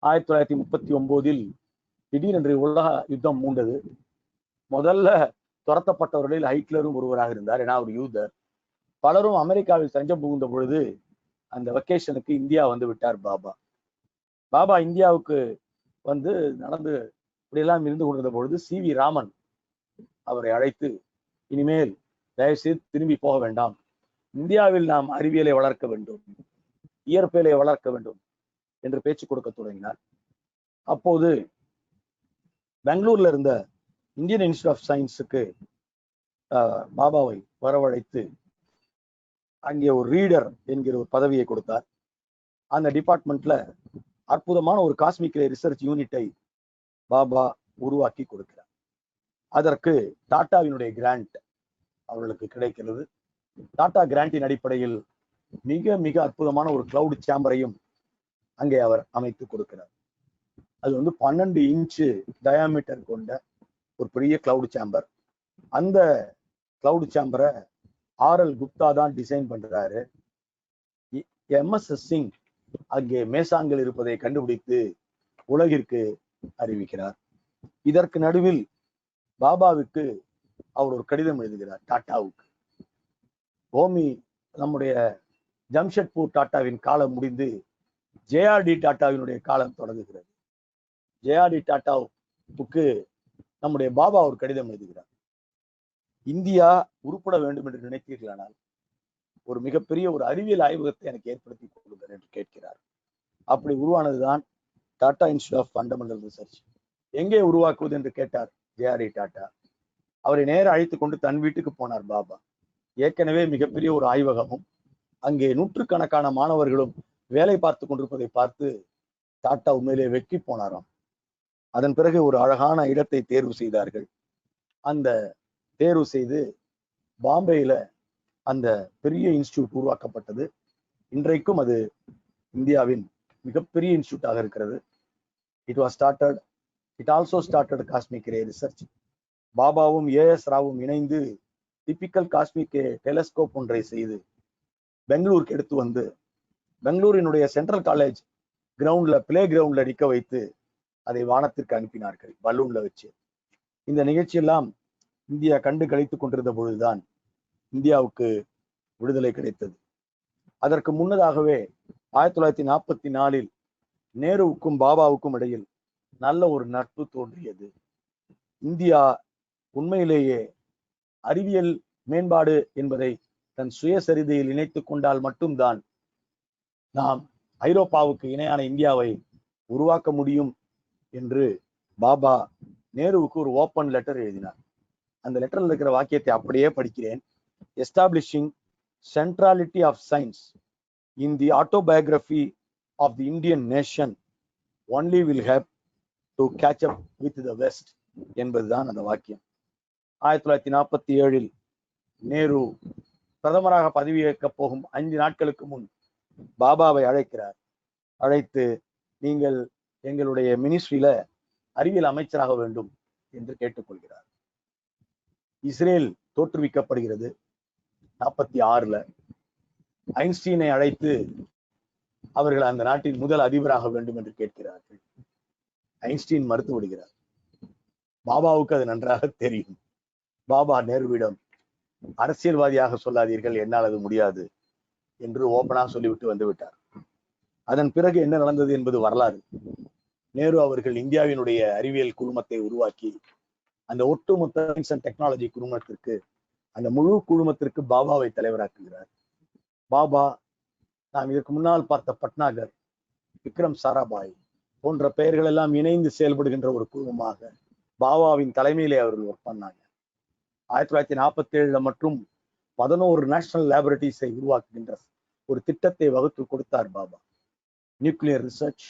1939 திடீரென்று உலக யுத்தம் மூண்டது. முதல்ல துரத்தப்பட்டவர்களில் ஹிட்லரும் ஒருவராக இருந்தார். ஏன்னா அவர் யூதர். பலரும் அமெரிக்காவில் தஞ்சம் புகுந்த பொழுது அந்த வெக்கேஷனுக்கு இந்தியா வந்து விட்டார் பாபா. பாபா இந்தியாவுக்கு வந்து நடந்து இப்படியெல்லாம் இருந்து கொண்டிருந்த பொழுது CV ராமன் அவரை அழைத்து, இனிமேல் தயவுசெய்து திரும்பி போக வேண்டாம், இந்தியாவில் நாம் அறிவியலை வளர்க்க வேண்டும், இயற்பியலை வளர்க்க வேண்டும் என்று பேச்சு கொடுக்க தொடங்கினார். அப்போது பெங்களூர்ல இருந்த இந்தியன் இன்ஸ்டிடியூட் ஆஃப் சயின்ஸுக்கு பாபாவை வரவழைத்து அங்கே ஒரு ரீடர் என்கிற ஒரு பதவியை கொடுத்தார். அந்த டிபார்ட்மெண்ட்ல அற்புதமான ஒரு காஸ்மிக் ரிசர்ச் யூனிட்டை பாபா உருவாக்கி கொடுக்கிறார். அதற்கு டாட்டாவினுடைய கிராண்ட் அவர்களுக்கு கிடைக்கிறது. டாடா கிராண்டின் அடிப்படையில் மிக மிக அற்புதமான ஒரு கிளவுட் சேம்பரையும் அங்கே அவர் அமைத்து கொடுக்கிறார். அது வந்து 12 இன்ச்சு டயாமீட்டர் கொண்ட ஒரு பெரிய கிளவுட் சேம்பர். அந்த கிளவுட் சேம்பரை RL குப்தா தான் டிசைன் பண்றாரு. MS சிங் அங்கே மேசான்கள் இருப்பதை கண்டுபிடித்து உலகிற்கு அறிவிக்கிறார். இதற்கு நடுவில் பாபாவுக்கு அவர் ஒரு கடிதம் எழுதுகிறார் டாட்டாவுக்கு. ஹோமி நம்முடைய ஜம்ஷெட்பூர் டாட்டாவின் காலம் முடிந்து JRD டாட்டாவினுடைய காலம் தொடங்குகிறது. JRD டாட்டாவுக்கு நம்முடைய பாபா ஒரு கடிதம் எழுதுகிறார். இந்தியா உருப்பட வேண்டும் என்று நினைத்தீர்களானால் ஒரு மிகப்பெரிய ஒரு அறிவியல் ஆய்வகத்தை எனக்கு ஏற்படுத்தி கொடுங்கள் என்று கேட்கிறார். அப்படி உருவானதுதான் Tata institute of fundamental research. எங்கே உருவாக்குவது என்று கேட்டார் JRD டாட்டா. அவரை நேர அழைத்து கொண்டு தன் வீட்டுக்கு போனார் பாபா. ஏற்கனவே மிகப்பெரிய ஒரு ஆய்வகமும் அங்கே நூற்றுக்கணக்கான மாணவர்களும் வேலை பார்த்து கொண்டிருப்பதை பார்த்து டாட்டா உண்மையிலே வெற்றி போனாராம். அதன் பிறகு ஒரு அழகான இடத்தை தேர்வு செய்தார்கள். அந்த தேர்வு செய்து பாம்பேயில அந்த பெரிய இன்ஸ்டிடியூட் உருவாக்கப்பட்டது. இன்றைக்கும் அது இந்தியாவின் மிகப்பெரிய இன்ஸ்டிடியூட்டாக இருக்கிறது. It also started cosmic ray research. பாபாவும் AS ராவும் இணைந்து டிபிக்கல் காஸ்மிக் டெலஸ்கோப் ஒன்றை செய்து பெங்களூருக்கு எடுத்து வந்து பெங்களூரினுடைய சென்ட்ரல் காலேஜ் கிரவுண்ட்ல பிளே கிரவுண்ட்ல நிற்க வைத்து அதை வானத்திற்கு அனுப்பினார்கள் பலூன்ல வச்சு. இந்த நிகழ்ச்சியெல்லாம் இந்தியா கண்டு கழித்துக் கொண்டிருந்த பொழுதுதான் இந்தியாவுக்கு விடுதலை கிடைத்தது. அதற்கு முன்னதாகவே 1944 நேருவுக்கும் பாபாவுக்கும் இடையில் நல்ல ஒரு நட்பு தோன்றியது. இந்தியா உண்மையிலேயே அறிவியல் மேம்பாடு என்பதை தன் சுயசரிதையில் இணைத்துக் கொண்டால் மட்டும்தான் நாம் ஐரோப்பாவுக்கு இணையான இந்தியாவை உருவாக்க முடியும் என்று பாபா நேருவுக்கு ஒரு ஓப்பன் லெட்டர் எழுதினார். அந்த லெட்டர்ல இருக்கிற வாக்கியத்தை அப்படியே படிக்கிறேன். Establishing centrality of science in the autobiography of the Indian nation only will have to catch up with the west என்பதுதான் அந்த வாக்கியம். 1947 நேரு பிரதமராக பதவியேற்க போகும் 5 நாட்களுக்கு முன் பாபாவை அழைக்கிறார். அழைத்து, நீங்கள் எங்களுடைய மினிஸ்ட்ரியில அறிவியல் அமைச்சராக வேண்டும் என்று கேட்டுக்கொள்கிறார். இஸ்ரேல் தோற்றுவிக்கப்படுகிறது 46ல. ஐன்ஸ்டீனை அழைத்து அவர்கள் அந்த நாட்டின் முதல் அதிபராக வேண்டும் என்று கேட்கிறார்கள். ஐன்ஸ்டீன் மறுத்து விடுகிறார். பாபாவுக்கு அது நன்றாக தெரியும். பாபா நேருவிடம், அரசியல்வாதியாக சொல்லாதீர்கள், என்னால் அது முடியாது என்று ஓபனா சொல்லிவிட்டு வந்து விட்டார். அதன் பிறகு என்ன நடந்தது என்பது வரலாறு. நேரு அவர்கள் இந்தியாவினுடைய அறிவியல் குழுமத்தை உருவாக்கி அந்த ஒட்டுமொத்த சயின்ஸ் அண்ட் டெக்னாலஜி குழுமத்திற்கு, அந்த முழு குழுமத்திற்கு பாபாவை தலைவராக்குகிறார். பாபா நாம் இதற்கு முன்னால் பார்த்த பட்னாகர், விக்ரம் சாராபாய் போன்ற பெயர்கள் எல்லாம் இணைந்து செயல்படுகின்ற ஒரு குழுமமாக பாபாவின் தலைமையிலே அவர்கள் ஒர்க் பண்ணாங்க. 1947 மற்றும் 11 நேஷனல் லேபரட்டரிஸை உருவாக்குகின்ற ஒரு திட்டத்தை வகுத்து கொடுத்தார் Bhabha. Nuclear research,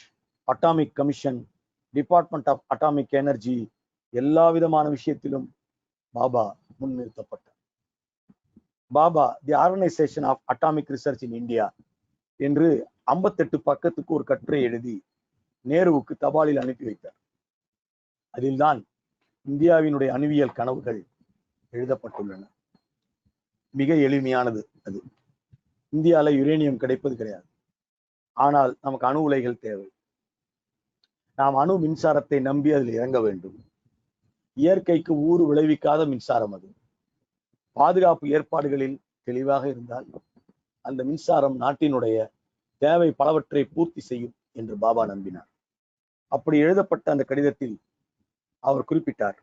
atomic commission, department of atomic energy, எல்லா விதமான விஷயத்திலும் பாபா முன்னிறுத்தப்பட்டார். Bhabha the organisation of atomic research in India என்று 58 பக்கத்துக்கு ஒரு கட்டுரை எழுதி நேருவுக்கு தபாலில் அனுப்பி வைத்தார். அதில்தான் இந்தியாவினுடைய அணுவியல் கனவுகள் எழுதப்பட்டுள்ளன. மிக எளிமையானது. அது இந்தியால யுரேனியம் கிடைப்பது கிடையாது, ஆனால் நமக்கு அணு உலைகள் தேவை. நாம் அணு மின்சாரத்தை நம்பி அதில் இறங்க வேண்டும். இயற்கைக்கு ஊறு விளைவிக்காத மின்சாரம் அது. பாதுகாப்பு ஏற்பாடுகளில் தெளிவாக இருந்தால் அந்த மின்சாரம் நாட்டினுடைய தேவை பலவற்றை பூர்த்தி செய்யும் என்று பாபா நம்பினார். அப்படி எழுதப்பட்ட அந்த கடிதத்தில் அவர் குறிப்பிட்டார்,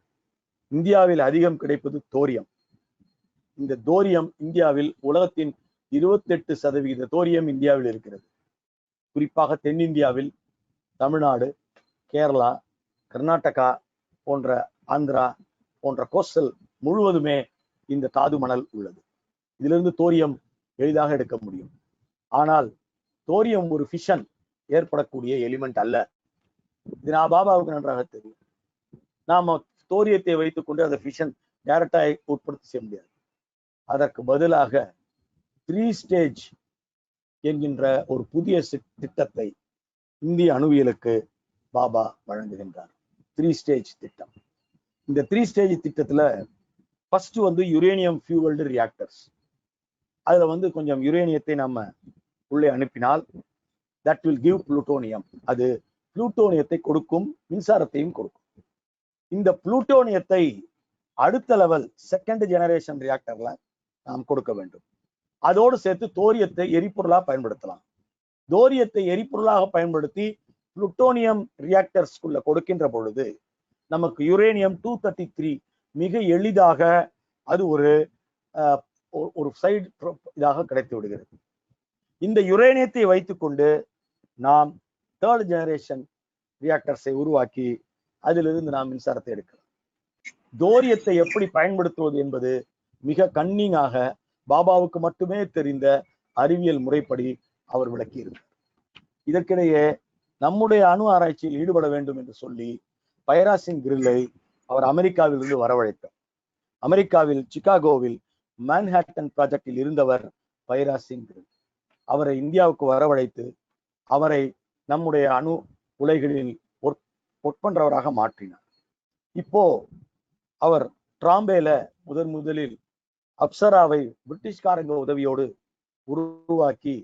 இந்தியாவில் அதிகம் கிடைப்பது தோரியம். இந்த தோரியம் இந்தியாவில் உலகத்தின் 28% தோரியம் இந்தியாவில் இருக்கிறது. குறிப்பாக தென்னிந்தியாவில் தமிழ்நாடு, கேரளா, கர்நாடகா போன்ற, ஆந்திரா போன்ற கோஸ்டல் முழுவதுமே இந்த தாது மணல் உள்ளது. இதிலிருந்து தோரியம் எளிதாக எடுக்க முடியும். ஆனால் தோரியம் ஒரு ஃபிஷன் ஏற்படக்கூடிய எலிமெண்ட் அல்ல. இது பாபாவுக்கு நன்றாக தெரியும். நாம தோரியத்தை வைத்துக் கொண்டு அந்த ஃபிஷன் டைரக்டா உற்பத்தி செய்ய முடியாது. அதற்கு பதிலாக 3 ஸ்டேஜ் என்கின்ற ஒரு புதிய திட்டத்தை இந்திய அணுவியலுக்கு பாபா வழங்குகின்றார். 3 ஸ்டேஜ் திட்டம். இந்த 3 ஸ்டேஜ் திட்டத்துல ஃபர்ஸ்ட் யுரேனியம் ஃபியூவல்டு ரியாக்டர்ஸ். அதுல கொஞ்சம் யுரேனியத்தை நம்ம உள்ளே அனுப்பினால் தட் வில் கிவ் புளூட்டோனியம். அது புளூட்டோனியத்தை கொடுக்கும், மின்சாரத்தையும் கொடுக்கும். இந்த புளூட்டோனியத்தை அடுத்த லெவல் செகண்ட் ஜெனரேஷன் ரியாக்டர்ல நாம் கொடுக்க வேண்டும். அதோடு சேர்த்து தோரியத்தை எரிபொருளாக பயன்படுத்தலாம். தோரியத்தை எரிபொருளாக பயன்படுத்தி புளூட்டோனியம் ரியாக்டர்ஸ்குள்ள கொடுக்கின்ற பொழுது நமக்கு யுரேனியம் 233 மிக எளிதாக அது ஒரு சைடு இதாக கிடைத்து விடுகிறது. இந்த யுரேனியத்தை வைத்துக்கொண்டு நாம் 3rd ஜெனரேஷன் ரியாக்டர்ஸை உருவாக்கி அதிலிருந்து நாம் மின்சாரத்தை எடுக்கலாம். தோரியத்தை எப்படி பயன்படுத்துவது என்பது மிக கன்னிங்காக பாபாவுக்கு மட்டுமே தெரிந்த அறிவியல் முறைப்படி அவர் விளக்கியிருந்தார். இதற்கிடையே நம்முடைய அணு ஆராய்ச்சியில் ஈடுபட வேண்டும் என்று சொல்லி பைராசிங் கிரில்லை அவர் அமெரிக்காவிலிருந்து வரவழைத்தார். அமெரிக்காவில் சிகாகோவில் மேன்ஹாட்டன் ப்ராஜெக்டில் இருந்தவர் பைராசிங் கிரில். அவரை இந்தியாவுக்கு வரவழைத்து அவரை நம்முடைய அணு உலைகளில் ஒர்க் பண்றவராக மாற்றினார். இப்போ அவர் டிராம்பேல முதலில் அப்சராவை பிரிட்டிஷ்காரங்க உதவியோடு உருவாக்கி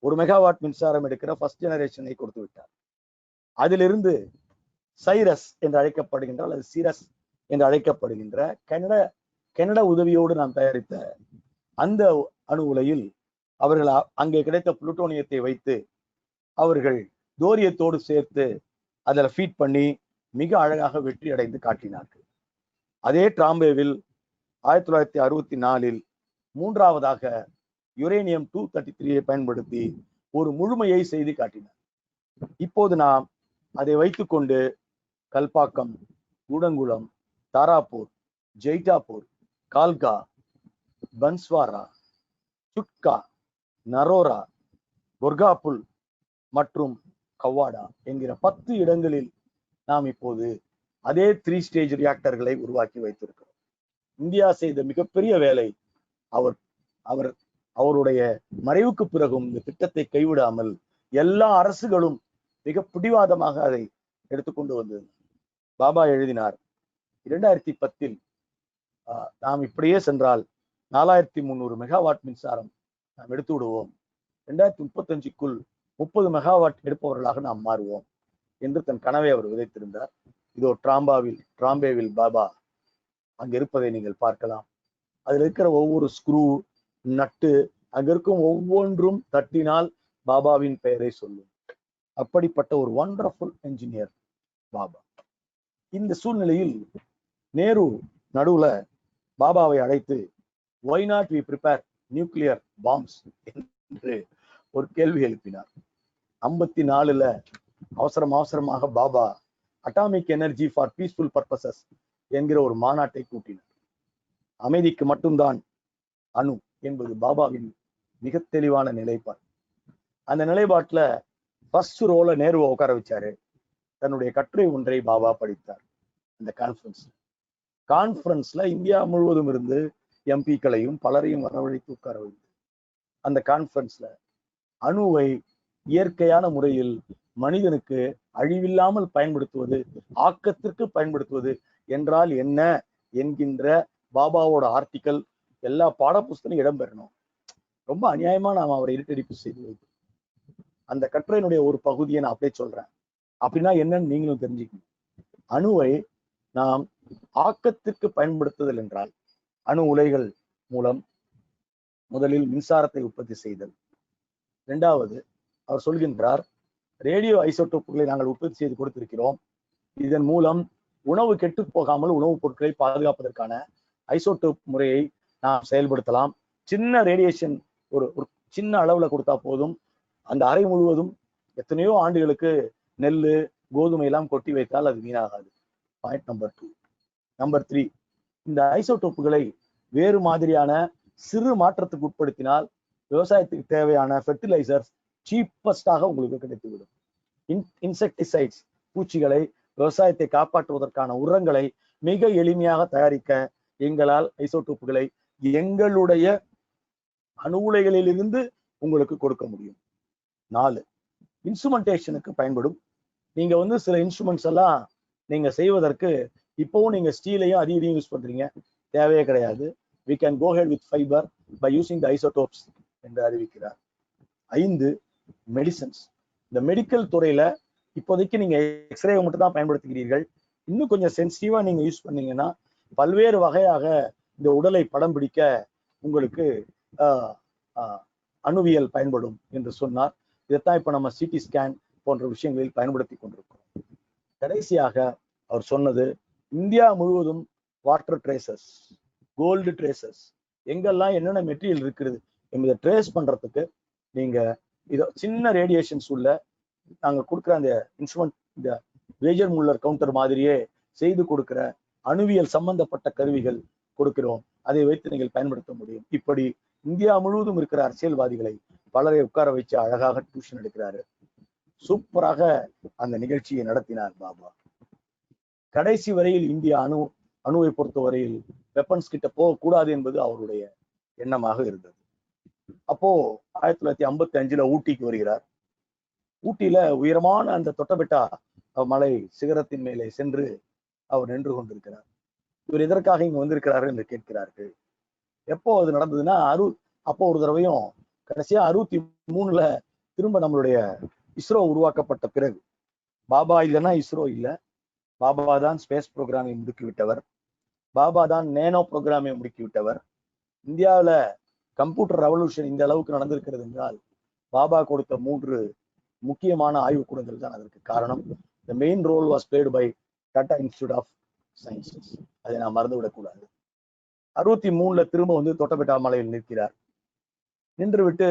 1 மெகாவாட் மின்சாரம் எடுக்கிற ஃபர்ஸ்ட் ஜெனரேஷனை கொடுத்து விட்டார். அதிலிருந்து சைரஸ் என்று அழைக்கப்படுகின்ற அல்லது சிரஸ் என்று அழைக்கப்படுகின்ற கனடா உதவியோடு நாம் தயாரித்த அந்த அணு உலையில் அவர்கள் அங்கே கிடைத்த புளூட்டோனியத்தை வைத்து அவர்கள் தோரியத்தோடு சேர்த்து அதில் ஃபீட் பண்ணி மிக அழகாக வெற்றி அடைந்து காட்டினார்கள். அதே டிராம்பேவில் 1964 3ஆவதாக யுரேனியம் 233 பயன்படுத்தி ஒரு முழுமையை செய்து காட்டினார். இப்போது நாம் அதை வைத்துக்கொண்டு கல்பாக்கம், கூடங்குளம், தாராப்பூர், ஜெய்டாப்பூர், கால்கா, பன்ஸ்வாரா, சுட்கா, நரோரா, கொர்காப்புல் மற்றும் கவாடா என்கிற 10 இடங்களில் நாம் இப்போது அதே 3 ஸ்டேஜ் ரியாக்டர்களை உருவாக்கி வைத்திருக்கிறோம். இந்தியா செய்த மிகப்பெரிய வேலை, அவருடைய மறைவுக்கு பிறகும் இந்த திட்டத்தை கைவிடாமல் எல்லா அரசுகளும் மிக பிடிவாதமாக அதை எடுத்துக்கொண்டு வந்தது. பாபா எழுதினார் 2010 நாம் இப்படியே சென்றால் 4300 மெகாவாட் மின்சாரம் நாம் எடுத்து விடுவோம், 2035க்குள் 30 மெகாவாட் எடுப்பவர்களாக நாம் மாறுவோம் என்று தன் கனவை அவர் விதைத்திருந்தார். இதோ டிராம்பேவில் பாபா அங்க இருப்பதை நீங்கள் பார்க்கலாம். அதில் இருக்கிற ஒவ்வொரு ஸ்க்ரூ, நட்டு, அங்க இருக்கும் ஒவ்வொன்றும் தட்டினால் பாபாவின் பெயரை சொல்லும். அப்படிப்பட்ட ஒரு வண்டர்ஃபுல் என்ஜினியர் பாபா. இந்த சூழ்நிலையில் நேரு நடுவுல பாபாவை அழைத்து why not we prepare nuclear bombs என்று ஒரு கேள்வி எழுப்பினார். 54ல அவசரமாக Baba atomic energy for peaceful purposes என்கிற ஒரு மாநாட்டை கூட்டினார். அமைதிக்கு மட்டும்தான் அணு என்பது பாபாவின் மிக தெளிவான நிலைப்பாடு. அந்த நிலைப்பாட்டுல ஃபர்ஸ்ட் ரோல நேருவை உட்கார வச்சாரு. தன்னுடைய கட்டுரை ஒன்றை பாபா படித்தார். அந்த கான்ஃபரன்ஸ்ல இந்தியா முழுவதும் இருந்து எம்பிக்களையும் பலரையும் வரவழைத்து உட்கார வைத்து அந்த கான்ஃபரன்ஸ்ல அணுவை இயற்கையான முறையில் மனிதனுக்கு அழிவில்லாமல் பயன்படுத்துவது, ஆக்கத்திற்கு பயன்படுத்துவது என்றால் என்ன என்கின்ற பாபாவோட ஆர்டிக்கல் எல்லா பாடப்புஸ்தகம் இடம்பெறணும். ரொம்ப அநியாயமா நாம் அவரை இருட்டடிப்பு செய்து வைத்தோம். அந்த கட்டுரையினுடைய ஒரு பகுதியை நான் அப்படியே சொல்றேன். அப்படின்னா என்னன்னு நீங்களும் தெரிஞ்சுக்கணும். அணுவை நாம் ஆக்கத்திற்கு பயன்படுத்துதல் என்றால் அணு உலைகள் மூலம் முதலில் மின்சாரத்தை உற்பத்தி செய்தல். இரண்டாவது, அவர் சொல்கின்றார், ரேடியோ ஐசோடோப்புகளை நாங்கள் உற்பத்தி செய்து கொடுத்திருக்கிறோம். இதன் மூலம் உணவு கெட்டு போகாமல் உணவுப் பொருட்களை பாதுகாப்பதற்கான ஐசோடோப் முறையை நாம் செயல்படுத்தலாம். சின்ன ரேடியேஷன் ஒரு சின்ன அளவுல கொடுத்தா போதும், அந்த அறை முழுவதும் எத்தனையோ ஆண்டுகளுக்கு நெல், கோதுமை எல்லாம் கொட்டி வைத்தால் அது வீணாகாது. Point number 2. நம்பர் 3, இந்த ஐசோடோப்புகளை வேறு மாதிரியான சிறு மாற்றத்துக்கு உட்படுத்தினால் விவசாயத்துக்கு தேவையான ஃபெர்டிலைசர்ஸ் சீப்பஸ்டாக உங்களுக்கு கிடைத்துவிடும். இன்செக்டிசைட்ஸ், பூச்சிகளை, விவசாயத்தை காப்பாற்றுவதற்கான உரங்களை மிக எளிமையாக தயாரிக்க எங்களால் ஐசோடோப்புகளை எங்களுடைய அணு உலைகளிலிருந்து உங்களுக்கு கொடுக்க முடியும். 4, இன்ஸ்ட்ருமெண்டேஷனுக்கு பயன்படும். நீங்க சில இன்ஸ்ட்ருமெண்ட்ஸ் எல்லாம் நீங்க செய்வதற்கு இப்பவும் நீங்க ஸ்டீலையும் அதிகம் யூஸ் பண்றீங்க, தேவையே கிடையாது. we can go ahead with fiber by using the isotopes என்று அறிவிக்கிறார். 5, மெடிசன்ஸ். இந்த மெடிக்கல் துறையில இப்போதைக்கு நீங்க எக்ஸ்ரே மட்டும் தான் பயன்படுத்துகிறீர்கள். இன்னும் கொஞ்சம் சென்சிட்டிவா நீங்க யூஸ் பண்ணீங்கன்னா பல்வேறு வகையாக இந்த உடலை படம் பிடிக்க உங்களுக்கு அணுவியல் பயன்படும் என்று சொன்னார். இதைத்தான் இப்ப நம்ம சிடி ஸ்கேன் போன்ற விஷயங்களில் பயன்படுத்தி கொண்டிருக்கிறோம். கடைசியாக அவர் சொன்னது, இந்தியா முழுவதும் வாட்டர் ட்ரேசஸ், கோல்டு ட்ரேசஸ், எங்கெல்லாம் என்னென்ன மெட்டீரியல் இருக்கிறது என்பதை ட்ரேஸ் பண்றதுக்கு நீங்க இதை சின்ன ரேடியேஷன்ஸ் உள்ள நாங்க கொடுக்குற அந்த இன்ஸ்ட்ருமெண்ட், இந்த வேஜர் முல்லர் கவுண்டர் மாதிரியே செய்து கொடுக்கிற அணுவியல் சம்பந்தப்பட்ட கருவிகள் கொடுக்கிறோம். அதை வைத்து நீங்கள் பயன்படுத்த முடியும். இப்படி இந்தியா முழுவதும் இருக்கிற அரசியல்வாதிகளை பலரை உட்கார வச்சு அழகாக டியூஷன் எடுக்கிறாரு. சூப்பராக அந்த நிகழ்ச்சியை நடத்தினார் பாபா. கடைசி வரையில் இந்தியா அணுவை பொறுத்த வரையில் வெப்பன்ஸ் கிட்ட போகக்கூடாது என்பது அவருடைய எண்ணமாக இருந்தது. அப்போ 1955ல ஊட்டிக்கு வருகிறார். ஊட்டியில உயரமான அந்த தொட்டபெட்டா மலை சிகரத்தின் மேலே சென்று அவர் நின்று கொண்டிருக்கிறார். இவர் எதற்காக இங்க வந்திருக்கிறாரு என்று கேட்கிறார்கள். எப்போ அது நடந்ததுன்னா அப்போ ஒரு தடவையும் கடைசியா 63ல திரும்ப நம்மளுடைய இஸ்ரோ உருவாக்கப்பட்ட பிறகு, பாபா இல்லைன்னா இஸ்ரோ இல்லை, பாபா தான் ஸ்பேஸ் ப்ரோக்ராமை முடுக்கிவிட்டவர், பாபா தான் நேனோ ப்ரோக்ராமை முடுக்கிவிட்டவர். இந்தியாவில கம்ப்யூட்டர் ரெவல்யூஷன் இந்த அளவுக்கு நடந்திருக்கிறது என்றால் பாபா கொடுத்த 3 முக்கியமான ஆய்வுக்கூடங்கள் தான் அதற்கு காரணம். The main role was played by Tata institute of Sciences. அதை நான் மறந்து விடக்கூடாது. 63ல திரும்ப தொட்டபெட்டா மலையில் நிற்கிறார். நின்று விட்டு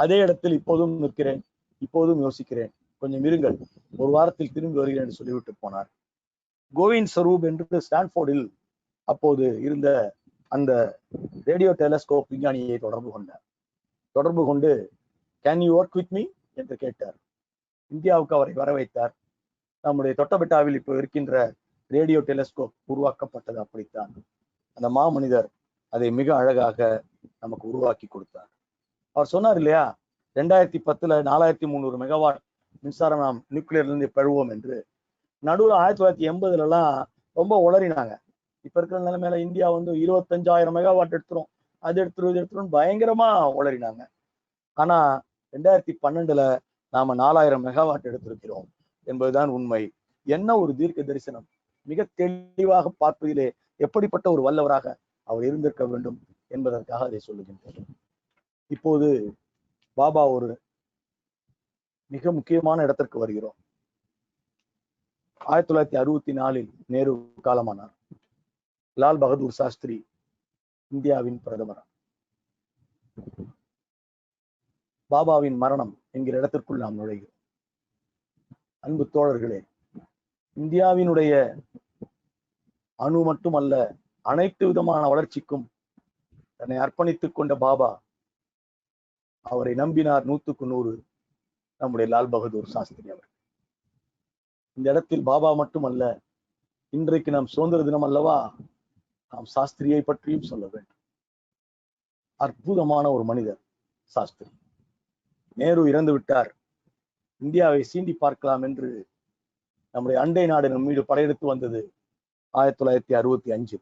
அதே இடத்தில் இப்போதும் நிற்கிறேன், இப்போதும் யோசிக்கிறேன், கொஞ்சம் இருங்கள், ஒரு வாரத்தில் திரும்பி வருகிறேன் என்று சொல்லிவிட்டு போனார். கோவிந்த் ஸ்வரூப் என்று ஸ்டான்ஃபோர்டில் அப்போது இருந்த அந்த ரேடியோ டெலஸ்கோப் விஞ்ஞானியை தொடர்பு கொண்டு can you work with me என்று கேட்டார். இந்தியாவுக்கு அவரை வர வைத்தார். நம்முடைய தொட்டபெட்டாவில் இப்போ இருக்கின்ற ரேடியோ டெலஸ்கோப் உருவாக்கப்பட்டது அப்படித்தான். அந்த மாமனிதர் அதை மிக அழகாக நமக்கு உருவாக்கி கொடுத்தார். அவர் சொன்னார் இல்லையா, 2010 4300 மெகாவாட் மின்சாரம் நாம் நியூக்ளியர்ல இருந்து பெறுவோம் என்று. நடுவில் 1980 ரொம்ப உளறினாங்க. இப்ப இருக்கிற நிலைமையில இந்தியா 25,000 மெகாவாட் எடுத்துரும், அது எடுத்துரும் பயங்கரமா உளறினாங்க. ஆனா 2012 நாம 4000 மெகாவாட் எடுத்திருக்கிறோம் என்பதுதான் உண்மை. என்ன ஒரு தீர்க்க தரிசனம்! மிக தெளிவாக பார்ப்பதிலே எப்படிப்பட்ட ஒரு வல்லவராக அவர் இருந்திருக்க வேண்டும் என்பதற்காக அதை சொல்லுகின்றேன். இப்போது பாபா ஒரு மிக முக்கியமான இடத்திற்கு வருகிறோம். 1964 நேரு காலமானார். லால் பகதூர் சாஸ்திரி இந்தியாவின் பிரதமர். பாபாவின் மரணம் என்கிற இடத்திற்குள் நாம் நுழைகிறோம். அன்பு தோழர்களே, இந்தியாவினுடைய அணு மட்டுமல்ல, அனைத்து விதமான வளர்ச்சிக்கும் தன்னை அர்ப்பணித்துக் கொண்ட பாபா, அவரை நம்பினார் 100க்கு 100 நம்முடைய லால் பகதூர் சாஸ்திரி அவர். இந்த இடத்தில் பாபா மட்டுமல்ல, இன்றைக்கு நாம் சுதந்திர தினம் அல்லவா, நாம் சாஸ்திரியை பற்றியும் சொல்ல வேண்டும். அற்புதமான ஒரு மனிதர் சாஸ்திரி. நேரு இறந்து விட்டார், இந்தியாவை சீண்டி பார்க்கலாம் என்று நம்முடைய அண்டை நாடு நம் மீது படையெடுத்து வந்தது 1965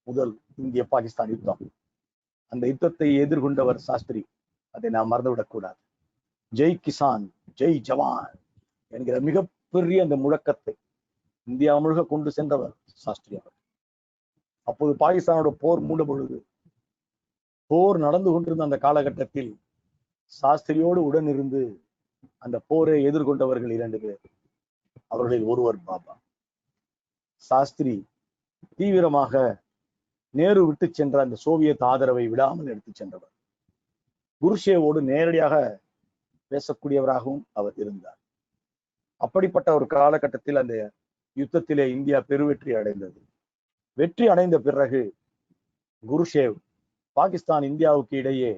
முதல் இந்திய பாகிஸ்தான் யுத்தம். அந்த யுத்தத்தை எதிர்கொண்டவர் சாஸ்திரி, அதை நாம் மறந்துவிடக் கூடாது. ஜெய் கிசான், ஜெய் ஜவான் என்கிற மிகப்பெரிய அந்த முழக்கத்தை இந்தியா முழுக்க கொண்டு சென்றவர் சாஸ்திரி அவர். அப்போது பாகிஸ்தானோட போர் மூண்ட பொழுது, போர் நடந்து கொண்டிருந்த அந்த காலகட்டத்தில் சாஸ்திரியோடு உடன் இருந்து அந்த போரை எதிர்கொண்டவர்கள் 2 பேர். அவர்களில் ஒருவர் பாபா. சாஸ்திரி தீவிரமாக நேரு விட்டு சென்ற அந்த சோவியத் ஆதரவை விடாமல் எடுத்து சென்றவர். குருஷேவோடு நேரடியாக பேசக்கூடியவராகவும் அவர் இருந்தார். அப்படிப்பட்ட ஒரு காலகட்டத்தில் அந்த யுத்தத்திலே இந்தியா பெருவெற்றி அடைந்தது. வெற்றி அடைந்த பிறகு குருஷேவ் பாகிஸ்தான் இந்தியாவுக்கு இடையே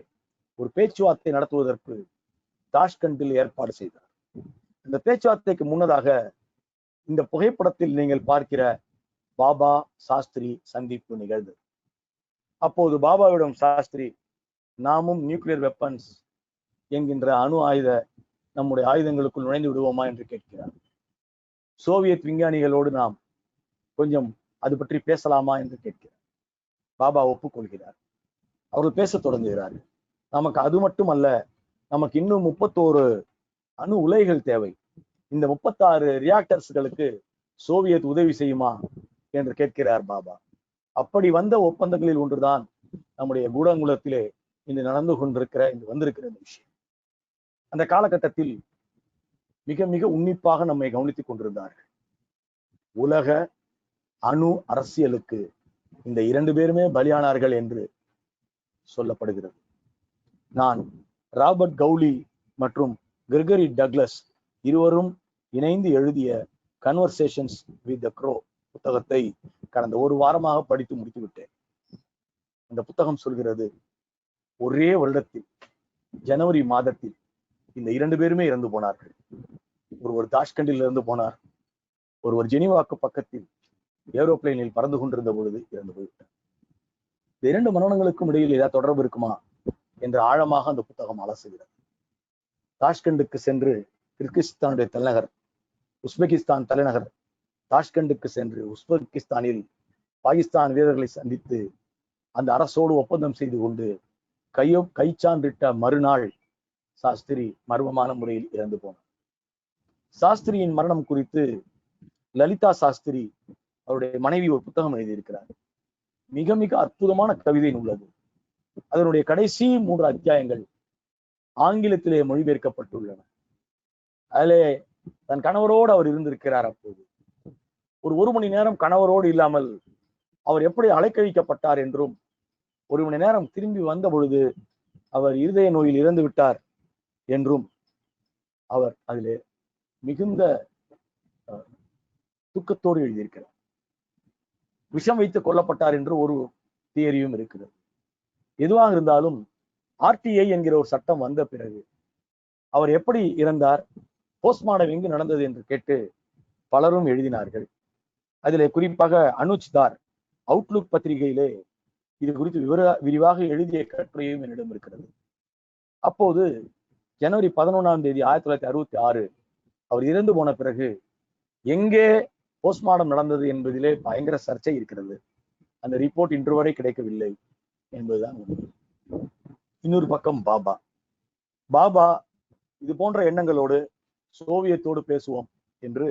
ஒரு பேச்சுவார்த்தை நடத்துவதற்கு தாஷ்கண்டில் ஏற்பாடு செய்தார். இந்த பேச்சுவார்த்தைக்கு முன்னதாக இந்த புகைப்படத்தில் நீங்கள் பார்க்கிற பாபா சாஸ்திரி சந்திப்பு நிகழ்ந்தது. அப்போது பாபாவிடம் சாஸ்திரி, நாமும் நியூக்ளியர் வெப்பன்ஸ் என்கின்ற அணு ஆயுத நம்முடைய ஆயுதங்களுக்குள் நுழைந்து விடுவோமா என்று கேட்கிறார். சோவியத் விஞ்ஞானிகளோடு நாம் கொஞ்சம் அது பற்றி பேசலாமா என்று கேட்கிறார். பாபா ஒப்புக்கொள்கிறார். அவர்கள் பேச தொடங்குகிறார்கள். நமக்கு அது மட்டுமல்ல, நமக்கு இன்னும் 31 அணு உலைகள் தேவை. இந்த 36 ரியாக்டர்ஸ்களுக்கு சோவியத் உதவி செய்யுமா என்று கேட்கிறார் பாபா. அப்படி வந்த ஒப்பந்தங்களில் ஒன்றுதான் நம்முடைய கூடங்குளத்திலே இன்று நடந்து கொண்டிருக்கிற வந்திருக்கிற இந்த விஷயம். அந்த காலகட்டத்தில் மிக மிக உன்னிப்பாக நம்மை கவனித்துக் கொண்டிருந்தார்கள். உலக அணு அரசியலுக்கு இந்த 2 பேருமே பலியானார்கள் என்று சொல்லப்படுகிறது. நான் ராபர்ட் கவுலி மற்றும் கிரெகரி டக்ளஸ் இருவரும் இணைந்து எழுதிய கன்வர்சேஷன்ஸ் வித் த க்ரோ புத்தகத்தை கடந்த ஒரு வாரமாக படித்து முடித்து விட்டேன். அந்த புத்தகம் சொல்கிறது, ஒரே வருடத்தில் ஜனவரி மாதத்தில் இந்த 2 பேருமே இறந்து போனார்கள். ஒருவர் தாஷ்கண்டில் இருந்து போனார், ஒருவர் ஜெனீவாக்கு பக்கத்தில் ஏரோப்ளைனில் பறந்து கொண்டிருந்த பொழுது இறந்து போய்விட்டார். இந்த 2 மரணங்களுக்கும் இடையில் ஏதாவது தொடர்பு இருக்குமா என்று ஆழமாக அந்த புத்தகம் அலசுகிறது. தாஷ்கண்டுக்கு சென்று கிர்கிஸ்தானுடைய தலைநகர் உஸ்பெகிஸ்தான் தலைநகர் தாஷ்கண்டுக்கு சென்று உஸ்பெகிஸ்தானில் பாகிஸ்தான் வீரர்களை சந்தித்து அந்த அரசோடு ஒப்பந்தம் செய்து கொண்டு கைச்சான்றிட்ட மறுநாள் சாஸ்திரி மர்மமான முறையில் இறந்து போனார். சாஸ்திரியின் மரணம் குறித்து லலிதா சாஸ்திரி அவருடைய மனைவி ஒரு புத்தகம் எழுதியிருக்கிறார். மிக மிக அற்புதமான கவிதை உள்ளது. அதனுடைய கடைசி 3 அத்தியாயங்கள் ஆங்கிலத்திலே மொழிபெயர்க்கப்பட்டுள்ளன. அதிலே தன் கணவரோடு அவர் இருந்திருக்கிறார். அப்போது ஒரு மணி நேரம் கணவரோடு இல்லாமல் அவர் எப்படி அலைக்கழிக்கப்பட்டார் என்றும், 1 மணி நேரம் திரும்பி வந்த பொழுது அவர் இருதய நோயில் இறந்து விட்டார் என்றும் அவர் அதிலே மிகுந்த துக்கத்தோடு எழுதியிருக்கிறார். விஷம் வைத்து கொல்லப்பட்டார் என்று ஒரு தியரியும் இருக்கிறது. எதுவாக இருந்தாலும் ஆர்டிஐ என்கிற ஒரு சட்டம் வந்த பிறகு அவர் எப்படி இறந்தார், போஸ்ட்மார்டம் எங்கு நடந்தது என்று கேட்டு பலரும் எழுதினார்கள். அதிலே குறிப்பாக அனுஜ் தார் அவுட்லுக் பத்திரிகையிலே இது குறித்து விரிவாக எழுதிய கட்டுரையும் என்னிடம் இருக்கிறது. அப்போது ஜனவரி 11ஆம் தேதி 1966 அவர் இறந்து போன பிறகு எங்கே போஸ்ட்மார்டம் நடந்தது என்பதிலே பயங்கர சர்ச்சை இருக்கிறது. அந்த ரிப்போர்ட் இன்று வரை கிடைக்கவில்லை என்பதுதான். இன்னொரு பக்கம் பாபா இது போன்ற எண்ணங்களோடு சோவியத்தோடு பேசுவோம் என்று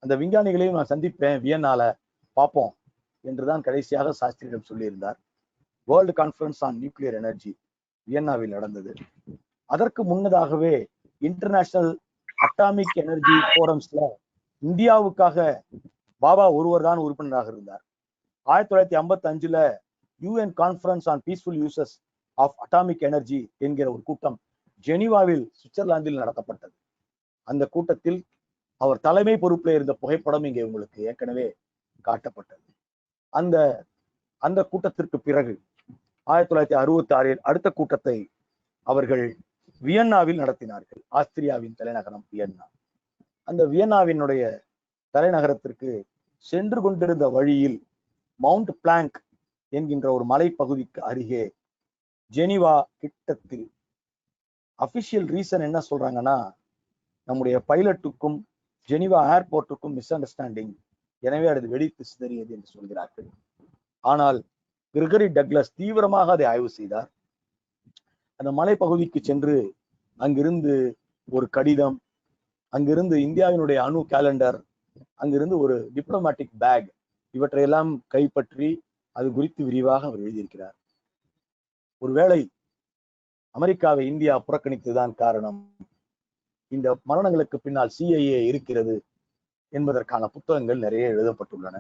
அந்த விஞ்ஞானிகளையும் நான் சந்திப்பேன், வியன்னால பார்ப்போம் என்றுதான் கடைசியாக சாஸ்திரியிடம் சொல்லியிருந்தார். World conference on nuclear energy வியன்னாவில் நடந்தது. அதற்கு முன்னதாகவே இன்டர்நேஷனல் அட்டாமிக் எனர்ஜி போரம்ஸ்ல இந்தியாவுக்காக பாபா ஒருவர் தான் உறுப்பினராக இருந்தார். 1955 UN conference on peaceful uses of atomic energy என்கிற ஒரு கூட்டம் ஜெனீவாவில் சுவிட்சர்லாந்தில் நடத்தப்பட்டது. அந்த கூட்டத்தில் அவர் தலைமை பொறுப்பில் இருந்த புகைப்படம் இங்கே உங்களுக்கு ஏற்கனவே காட்டப்பட்டது. அந்த கூட்டத்திற்கு பிறகு 1966 அடுத்த கூட்டத்தை அவர்கள் வியன்னாவில் நடத்தினார்கள். ஆஸ்திரியாவின் தலைநகரம் வியன்னா. அந்த வியன்னாவினுடைய தலைநகரத்திற்கு சென்று கொண்டிருந்த வழியில் மவுண்ட் பிளாங்க் என்கின்ற ஒரு மலைப்பகுதிக்கு அருகே ஜெனீவா கிட்டத்தில் அபிஷியல் ரீசன் என்ன சொல்றாங்கன்னா, நம்முடைய பைலட்டுக்கும் ஜெனீவா ஏர்போர்ட்டுக்கும் மிஸ் அண்டர்ஸ்டாண்டிங், எனவே அது வெடித்து சிதறியது என்று சொல்கிறார்கள். ஆனால் கிரிகரி டக்ளஸ் தீவிரமாக அதை ஆய்வு செய்தார். அந்த மலைப்பகுதிக்கு சென்று அங்கிருந்து ஒரு கடிதம், அங்கிருந்து இந்தியாவினுடைய அணு கேலண்டர், அங்கிருந்து ஒரு டிப்ளமேட்டிக் பேக், இவற்றையெல்லாம் கைப்பற்றி அது குறித்து விரிவாக அவர் எழுதியிருக்கிறார். ஒருவேளை அமெரிக்காவை இந்தியா புறக்கணித்ததுதான் காரணம், இந்த மரணங்களுக்கு பின்னால் CIA இருக்கிறது என்பதற்கான புத்தகங்கள் நிறைய எழுதப்பட்டுள்ளன.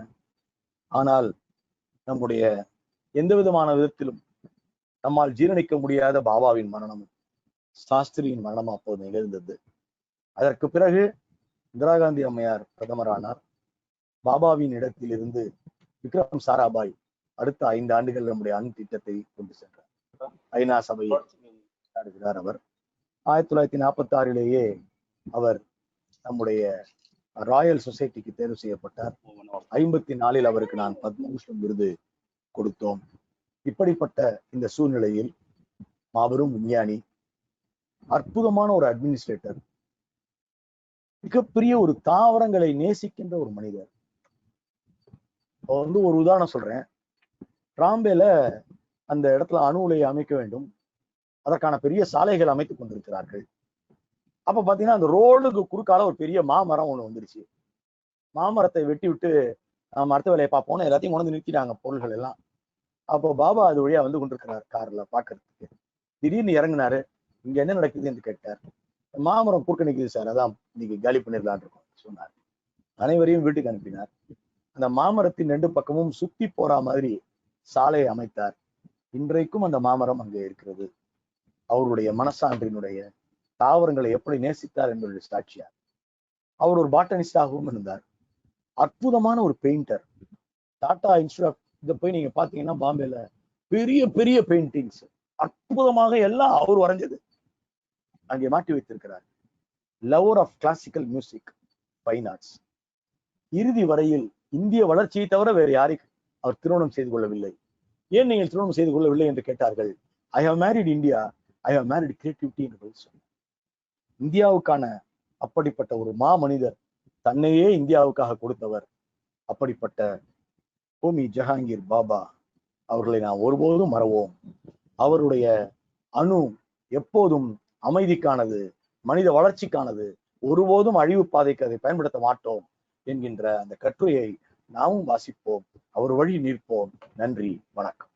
ஆனால் நம்முடைய எந்த விதமான விதத்திலும் நம்மால் ஜீரணிக்க முடியாத பாபாவின் மரணமும் சாஸ்திரியின் மரணமும் அப்போது நிகழ்ந்தது. அதற்கு பிறகு இந்திரா காந்தி அம்மையார் பிரதமரானார். பாபாவின் இடத்தில் இருந்து விக்ரம் சாராபாய் அடுத்த 5 ஆண்டுகள் நம்முடைய அணு திட்டத்தை கொண்டு சென்றார். ஐநா சபையை நடத்துகிறார் அவர். 1946 அவர் நம்முடைய ராயல் சொசைட்டிக்கு தேர்வு செய்யப்பட்டார். 54 அவருக்கு நான் பத்மபூஷன் விருது கொடுத்தோம். இப்படிப்பட்ட இந்த சூழ்நிலையில் மாபெரும் விஞ்ஞானி, அற்புதமான ஒரு அட்மினிஸ்ட்ரேட்டர், மிகப்பெரிய ஒரு தாவரங்களை நேசிக்கின்ற ஒரு மனிதர். ஒரு உதாரணம் சொல்றேன். ராம்பேல அந்த இடத்துல அணு உலையை அமைக்க வேண்டும், அதற்கான பெரிய சாலைகள் அமைத்துக் கொண்டிருக்கிறார்கள். அப்ப பாத்தீங்கன்னா அந்த ரோடுக்கு குறுக்கால ஒரு பெரிய மாமரம் ஒண்ணு வந்துருச்சு. மாமரத்தை வெட்டி விட்டு நம்ம அடுத்த வேலையை பார்ப்போம்னு எல்லாத்தையும் கொண்டு வந்து நிறுத்திட்டாங்க பொருள்கள் எல்லாம். அப்போ பாபா அது வழியா வந்து கொண்டிருக்கிறார் கார்ல பாக்குறதுக்கு. திடீர்னு இறங்கினாரு. இங்க என்ன நடக்குது என்று கேட்டார். மாமரம் குறுக்க நிக்குது சார், அதான் இன்னைக்கு காலி பண்ணிடலான் இருக்கோம் சொன்னார். அனைவரையும் வீட்டுக்கு அனுப்பினார். அந்த மாமரத்தின் 2 பக்கமும் சுத்தி போற மாதிரி சாலையை அமைத்தார். இன்றைக்கும் அந்த மாமரம் அங்கே இருக்கிறது. அவருடைய மனசான்றினுடைய தாவரங்களை எப்படி நேசித்தார் என்பது சாட்சியார். அவர் ஒரு பாட்டனிஸ்டாகவும் இருந்தார். அற்புதமான ஒரு பெயிண்டர். டாடா இன்ஸ்டியூட் இதை போய் நீங்க பாத்தீங்கன்னா பாம்பேல பெரிய பெரிய பெயிண்டிங்ஸ் அற்புதமாக எல்லாம் அவர் வரைஞ்சது அங்கே மாட்டி வைத்திருக்கிறார். Lover of classical music, fine arts. இறுதி வரையில் இந்திய வளர்ச்சியை தவிர வேறு யாரையும் அவர் திருமணம் செய்து கொள்ளவில்லை. ஏன் நீங்கள் திருமணம் செய்து கொள்ளவில்லை என்று கேட்டார்கள். I have married India, I have married creativity என்று சொன்னார். இந்தியாவுக்கான அப்படிப்பட்ட ஒரு மனிதர், தன்னையே இந்தியாவுக்காக கொடுத்தவர். அப்படிப்பட்ட ஹோமி ஜஹாங்கீர் பாபா அவர்களை நாம் ஒருபோதும் மறவோம். அவருடைய அணு எப்போதும் அமைதிக்கானது, மனித வளர்ச்சிக்கானது, ஒருபோதும் அழிவு பாதைக்கு அதை பயன்படுத்த மாட்டோம் என்கின்ற அந்த கட்டுரையை நாமும் வாசிப்போம். அவர் வழி நிற்போம். நன்றி, வணக்கம்.